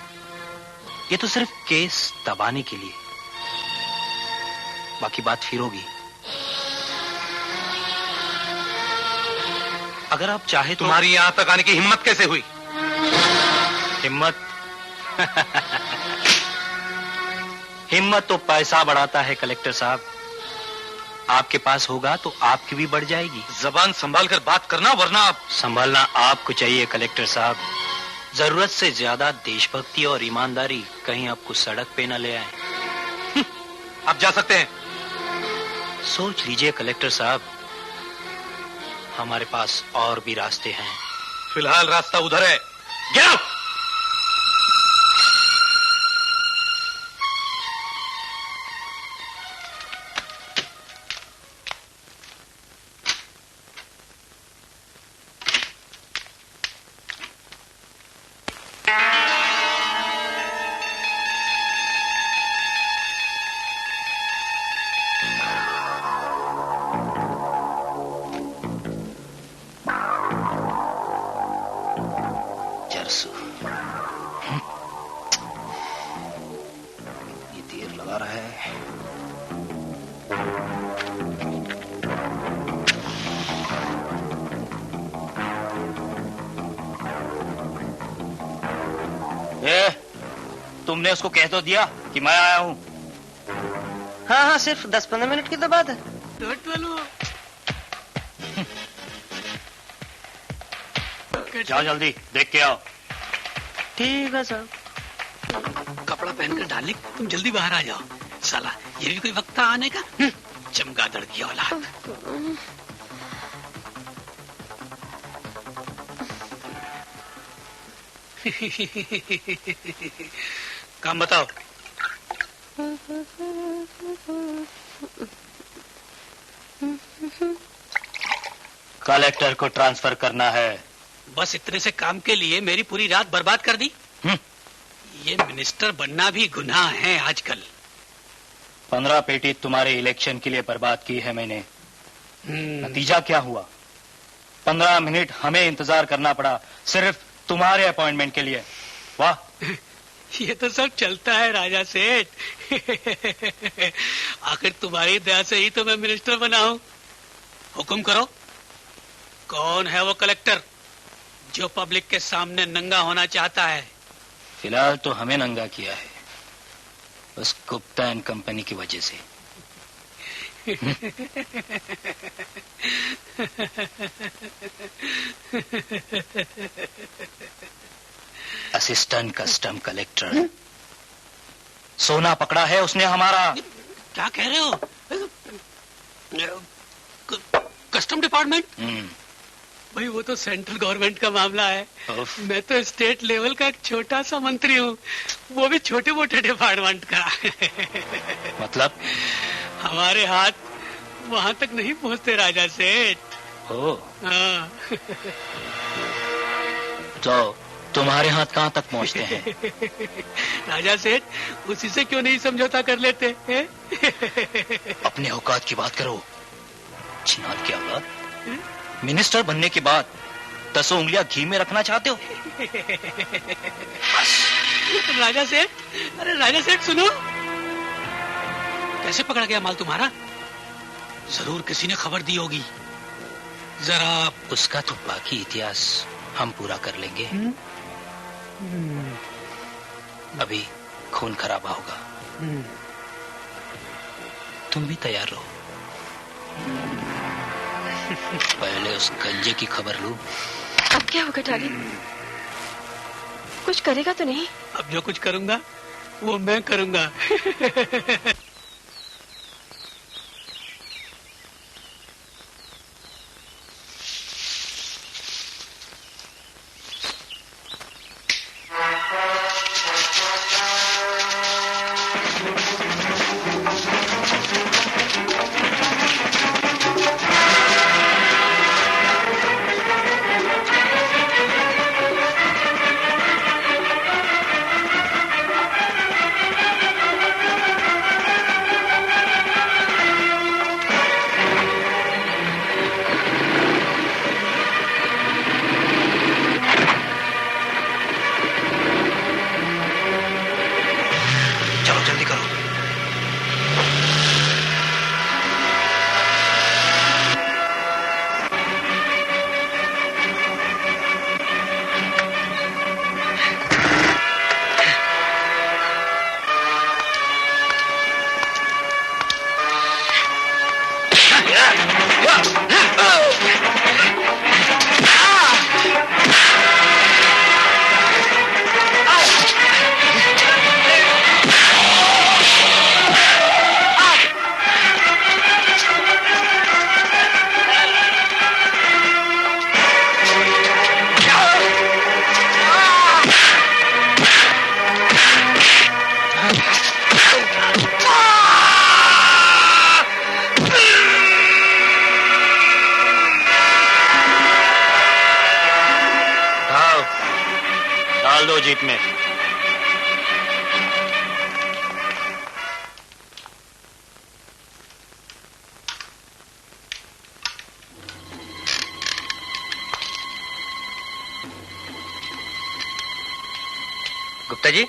ये तो सिर्फ केस दबाने के लिए, बाकी बात फिर होगी। अगर आप चाहे तो। तुम्हारी यहां तक आने की हिम्मत कैसे हुई? हिम्मत हिम्मत तो पैसा बढ़ाता है कलेक्टर साहब। आपके पास होगा तो आपकी भी बढ़ जाएगी। जबान संभाल कर बात करना, वरना आप। संभालना आपको चाहिए कलेक्टर साहब। जरूरत से ज्यादा देशभक्ति और ईमानदारी कहीं आपको सड़क पे न ले आए। आप जा सकते हैं। सोच लीजिए कलेक्टर साहब, हमारे पास और भी रास्ते हैं। फिलहाल रास्ता उधर है। Get out. 400। ये देर लगा रहा है। तुमने उसको कह तो दिया कि मैं आया हूँ। हाँ हाँ, सिर्फ 10-15 मिनट की तो बात है। जाओ जल्दी देख के आओ। ठीक है सर। कपड़ा पहनकर डालने, तुम जल्दी बाहर आ जाओ। साला ये भी कोई वक्त था आने का? चमगादड़ की औलाद। काम बताओ। कलेक्टर को ट्रांसफर करना है। बस इतने से काम के लिए मेरी पूरी रात बर्बाद कर दी। ये मिनिस्टर बनना भी गुनाह है आजकल। 15 पेटी तुम्हारे इलेक्शन के लिए बर्बाद की है मैंने। नतीजा क्या हुआ? 15 मिनट हमें इंतजार करना पड़ा सिर्फ तुम्हारे अपॉइंटमेंट के लिए। वाह, ये तो सब चलता है राजा सेठ। आखिर तुम्हारी दया से ही तो मैं मिनिस्टर बना हूँ। हुक्म करो, कौन है वो कलेक्टर जो पब्लिक के सामने नंगा होना चाहता है? फिलहाल तो हमें नंगा किया है, बस गुप्ता एंड कंपनी की वजह से। असिस्टेंट कस्टम कलेक्टर सोना पकड़ा है उसने हमारा। क्या कह रहे हो? Custom department? भाई वो तो सेंट्रल गवर्नमेंट का मामला है। मैं तो स्टेट लेवल का एक छोटा सा मंत्री हूँ, वो भी छोटे मोटे डिपार्टमेंट का। मतलब? हमारे हाथ वहां तक नहीं पहुँचते राजा सेठ। हाँ। तो तुम्हारे हाथ कहाँ तक पहुँचते हैं? राजा सेठ, उसी से क्यों नहीं समझौता कर लेते हैं? अपने औकात की बात करो। छिनाल की औलाद, मिनिस्टर बनने के बाद 10 उंगलियां घी में रखना चाहते हो? राजा सेठ, अरे राजा सेठ सुनो, कैसे पकड़ा गया माल तुम्हारा? जरूर किसी ने खबर दी होगी। जरा उसका तो बाकी इतिहास हम पूरा कर लेंगे। अभी खून खराबा होगा। तुम भी तैयार रहो। पहले उस गंजे की खबर लूं। अब क्या होगा डार्लिंग? कुछ करेगा तो नहीं? अब जो कुछ करूंगा वो मैं करूंगा। जीप में। गुप्ता जी,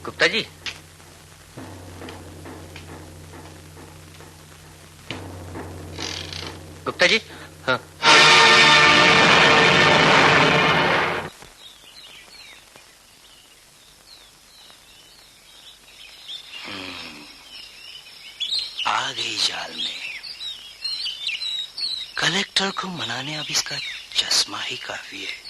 गुप्ता जी, गुप्ता जी, हाँ। आ गई जाल में। कलेक्टर को मनाने अब इसका चश्मा ही काफी है।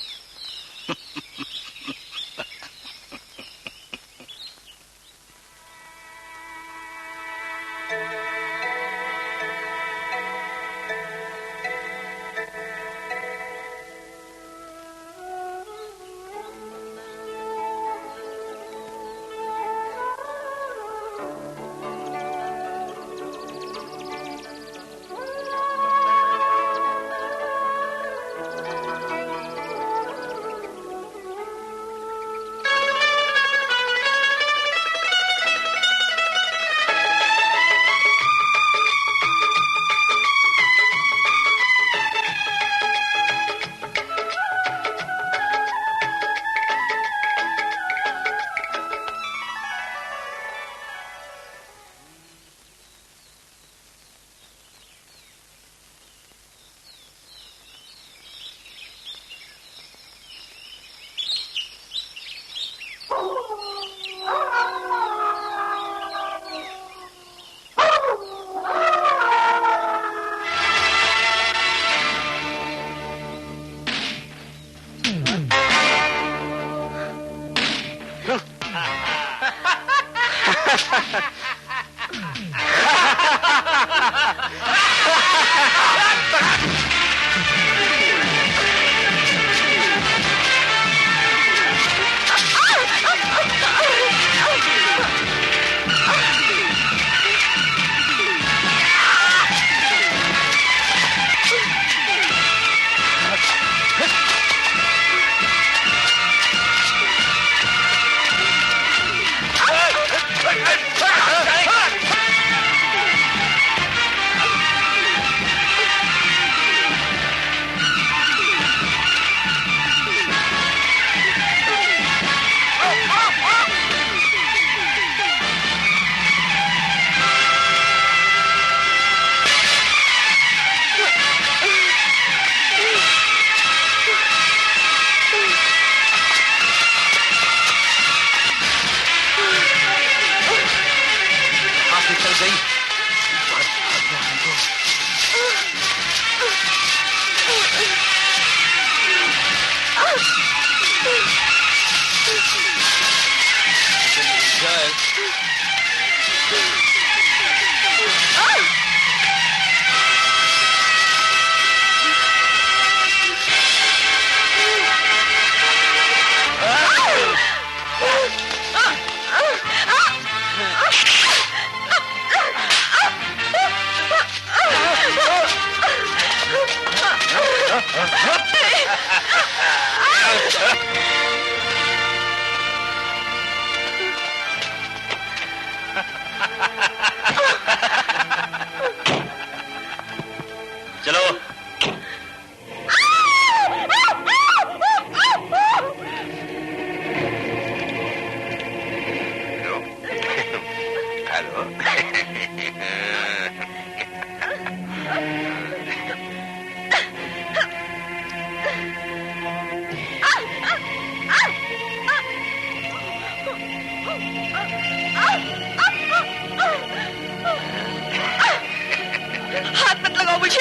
हाथ मत लगाओ मुझे,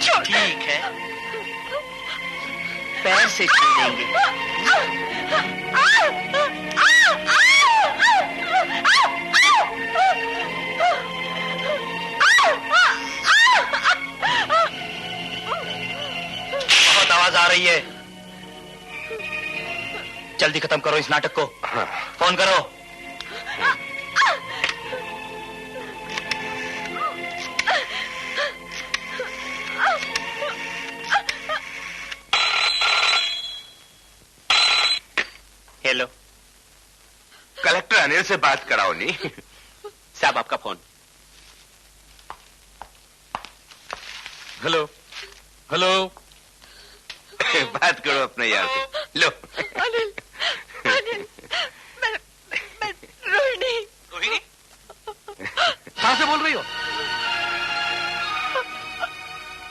छोड़। ठीक है, पैर से छू देंगे। बहुत आवाज आ रही है, जल्दी खत्म करो इस नाटक को। फोन करो। कलेक्टर अनिल से बात कराओ नहीं। साहब आपका फोन। Hello hello. बात करो अपने यार से। लो। अनिल, अनिल, मैं रोहिणी। रोहिणी? कहां से बोल रही हो?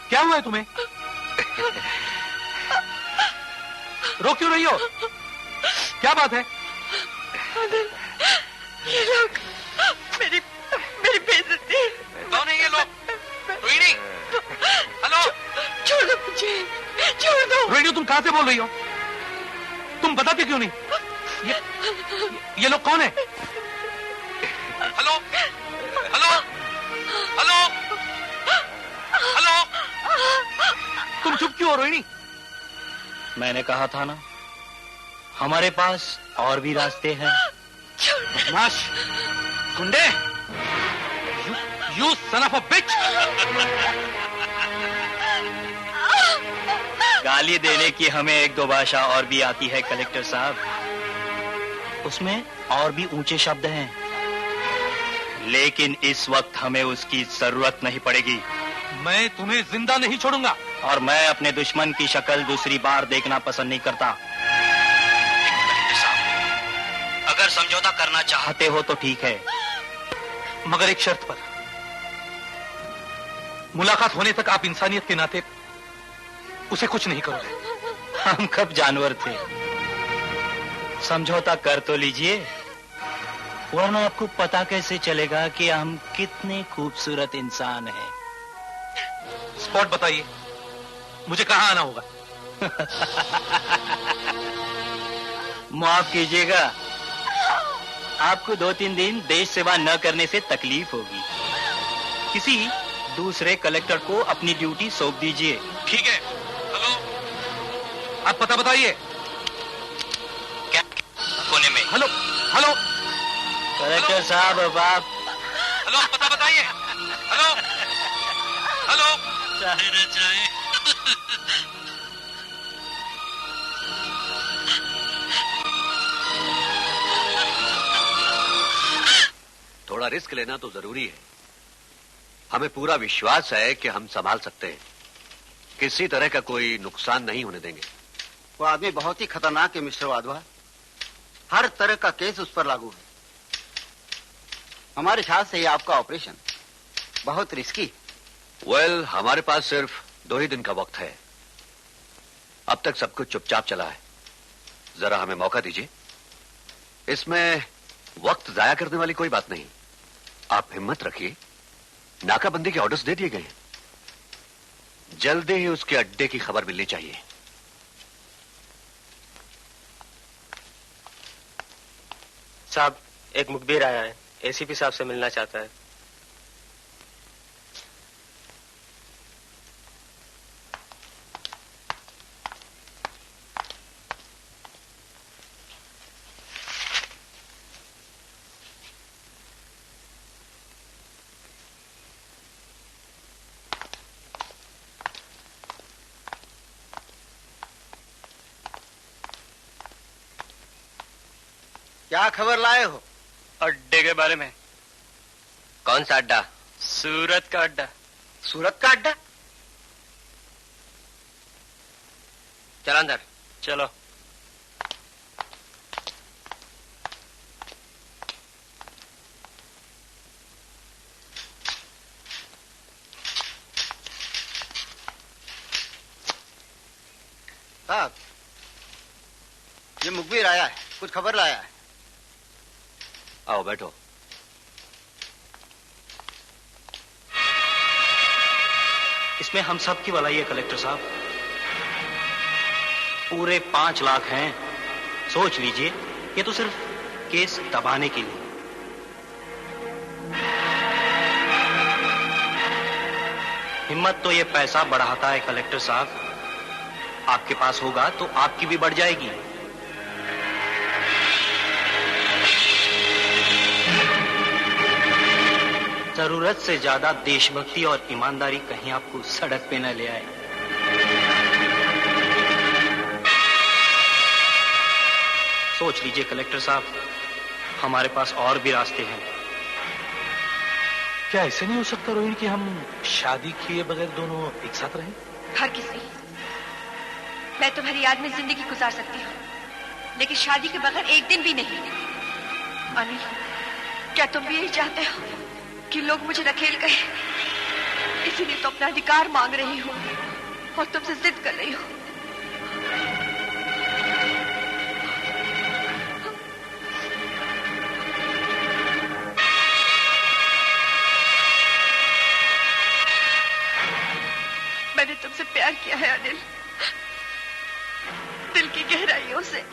क्या हुआ है तुम्हें? रो क्यों रही हो? क्या बात है? अनिल, ये लोग मेरी बेइज्जती। कौन है ये लोग? रोहिणी? हेलो? छोड़ दो मुझे, छोड़ दो। रोहिणी तुम कहां से बोल रही हो? तुम बताते क्यों नहीं? ये लोग कौन है? हेलो? हेलो? हेलो? हेलो? तुम चुप क्यों हो रोहिणी? मैंने कहा था ना, हमारे पास और भी रास्ते हैं। बदमाश, गुंडे, you son of a bitch! गाली देने की हमें एक दो भाषा और भी आती है कलेक्टर साहब, उसमें और भी ऊंचे शब्द हैं, लेकिन इस वक्त हमें उसकी जरूरत नहीं पड़ेगी। मैं तुम्हें जिंदा नहीं छोड़ूंगा। और मैं अपने दुश्मन की शक्ल दूसरी बार देखना पसंद नहीं करता। कलेक्टर साहब, अगर समझौता करना चाहते हो तो ठीक है, मगर एक शर्त पर। मुलाकात होने तक आप इंसानियत के नाते उसे कुछ नहीं करोगे। हम कब जानवर थे? समझौता कर तो लीजिए, वरना आपको पता कैसे चलेगा कि हम कितने खूबसूरत इंसान हैं। स्पॉट बताइए, मुझे कहां आना होगा? माफ कीजिएगा, आपको 2-3 दिन देश सेवा न करने से तकलीफ होगी। किसी दूसरे कलेक्टर को अपनी ड्यूटी सौंप दीजिए। ठीक है। हेलो, आप पता बताइए। क्या? कोने में। हेलो हेलो कलेक्टर साहब, अब आप। हेलो, आप पता बताइए। Hello hello. चाहे न चाहे थोड़ा रिस्क लेना तो जरूरी है। हमें पूरा विश्वास है कि हम संभाल सकते हैं, किसी तरह का कोई नुकसान नहीं होने देंगे। वो आदमी बहुत ही खतरनाक है मिस्टर वाधवा, हर तरह का केस उस पर लागू है। हमारे ख्याल से ये आपका ऑपरेशन बहुत रिस्की। वेल, हमारे पास सिर्फ 2 ही दिन का वक्त है। अब तक सब कुछ चुपचाप चला है, जरा हमें मौका दीजिए। इसमें वक्त जाया करने वाली कोई बात नहीं। आप हिम्मत रखिए, नाकाबंदी के ऑर्डर्स दे दिए गए हैं। जल्दी ही उसके अड्डे की खबर मिलनी चाहिए। साहब, एक मुखबिर आया है, एसीपी साहब से मिलना चाहता है। क्या खबर लाए हो? अड्डे के बारे में। कौन सा अड्डा? सूरत का अड्डा। सूरत का अड्डा? चलो अंदर। चलो। साहब, ये मुखबिर आया है, कुछ खबर लाया है। आओ बैठो। इसमें हम सब की भलाई है कलेक्टर साहब। पूरे 5 लाख हैं। सोच लीजिए, ये तो सिर्फ केस दबाने के लिए। हिम्मत तो ये पैसा बढ़ाता है कलेक्टर साहब। आपके पास होगा तो आपकी भी बढ़ जाएगी। जरूरत से ज्यादा देशभक्ति और ईमानदारी कहीं आपको सड़क पे न ले आए। सोच लीजिए कलेक्टर साहब, हमारे पास और भी रास्ते हैं। क्या ऐसे नहीं हो सकता रोहिणी कि हम शादी किए बगैर दोनों एक साथ रहें? हर किसी मैं तुम्हारी याद में जिंदगी गुजार सकती हूँ, लेकिन शादी के बगैर एक दिन भी नहीं। अनिल, क्या तुम भी यही चाहते हो कि लोग मुझे धकेल गए? इसीलिए तो अपना अधिकार मांग रही हूँ और तुमसे जिद कर रही हूँ। मैंने तुमसे प्यार किया है अनिल, दिल की गहराइयों से।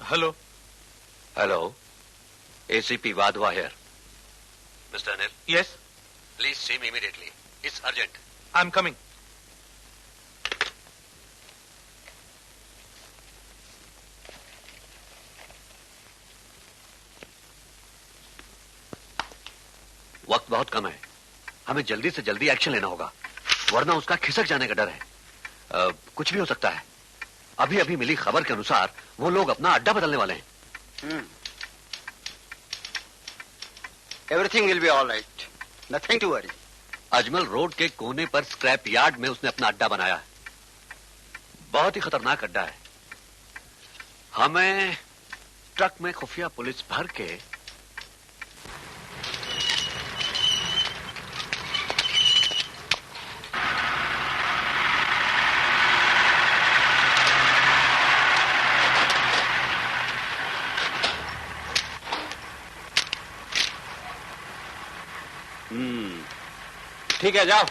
Hello. Hello, ACP Wadhwa here. Mister Anil. Yes. Please see me immediately, it's urgent. I am coming. वक्त बहुत कम है, हमें जल्दी से जल्दी एक्शन लेना होगा, वरना उसका खिसक जाने का डर है। कुछ भी हो सकता है। अभी अभी मिली खबर के अनुसार वो लोग अपना अड्डा बदलने वाले हैं। Everything will be all right, nothing to worry. Ajmal road के कोने पर स्क्रैप यार्ड में उसने अपना अड्डा बनाया है। बहुत ही खतरनाक अड्डा है। हमें ट्रक में खुफिया पुलिस भर के ठीक है, जाओ।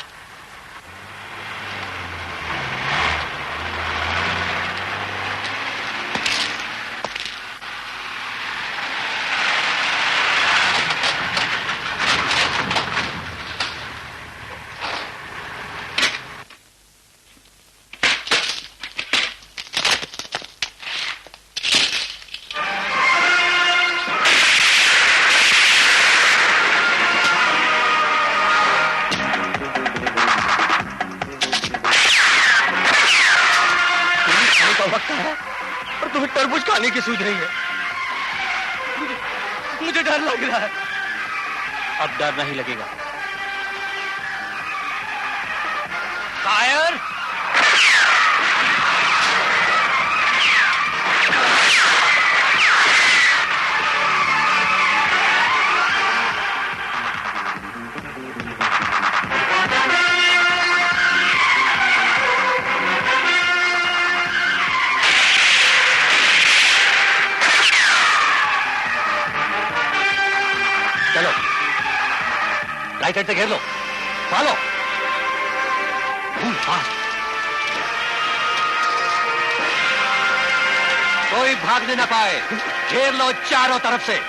खाने की सूझ रही है। मुझे डर लग रहा है। अब डर नहीं लगेगा। फायर! राइट साइड से घेर लो, फॉलो। फास्ट। कोई भागने ना पाए, घेर लो चारों तरफ से।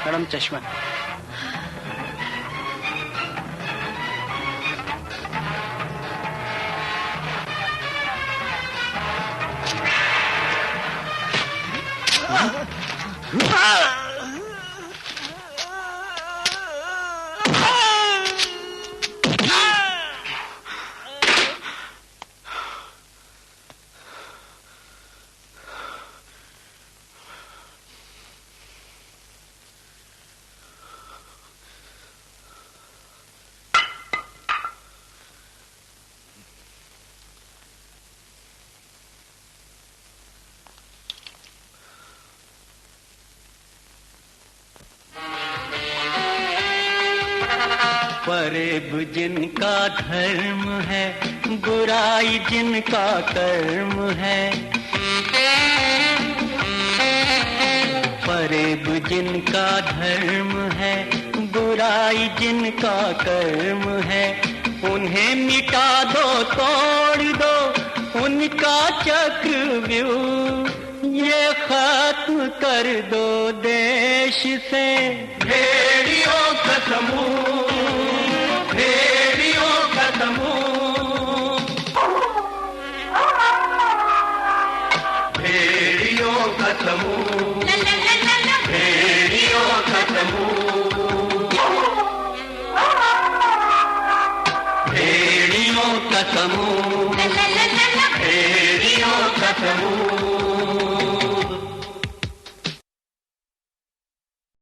मैडम चश्मा। फरेब जिनका धर्म है, बुराई जिनका कर्म है। फरेब जिनका धर्म है, बुराई जिनका कर्म है। उन्हें मिटा दो, तोड़ दो उनका चक्रव्यूह। ये खत्म कर दो देश से भेड़ियों का समूह, भेड़ियों का समूह, भेड़ियों का समूह, भेड़ियों का समूह, भेड़ियों का समूह, भेड़ियों का समूह।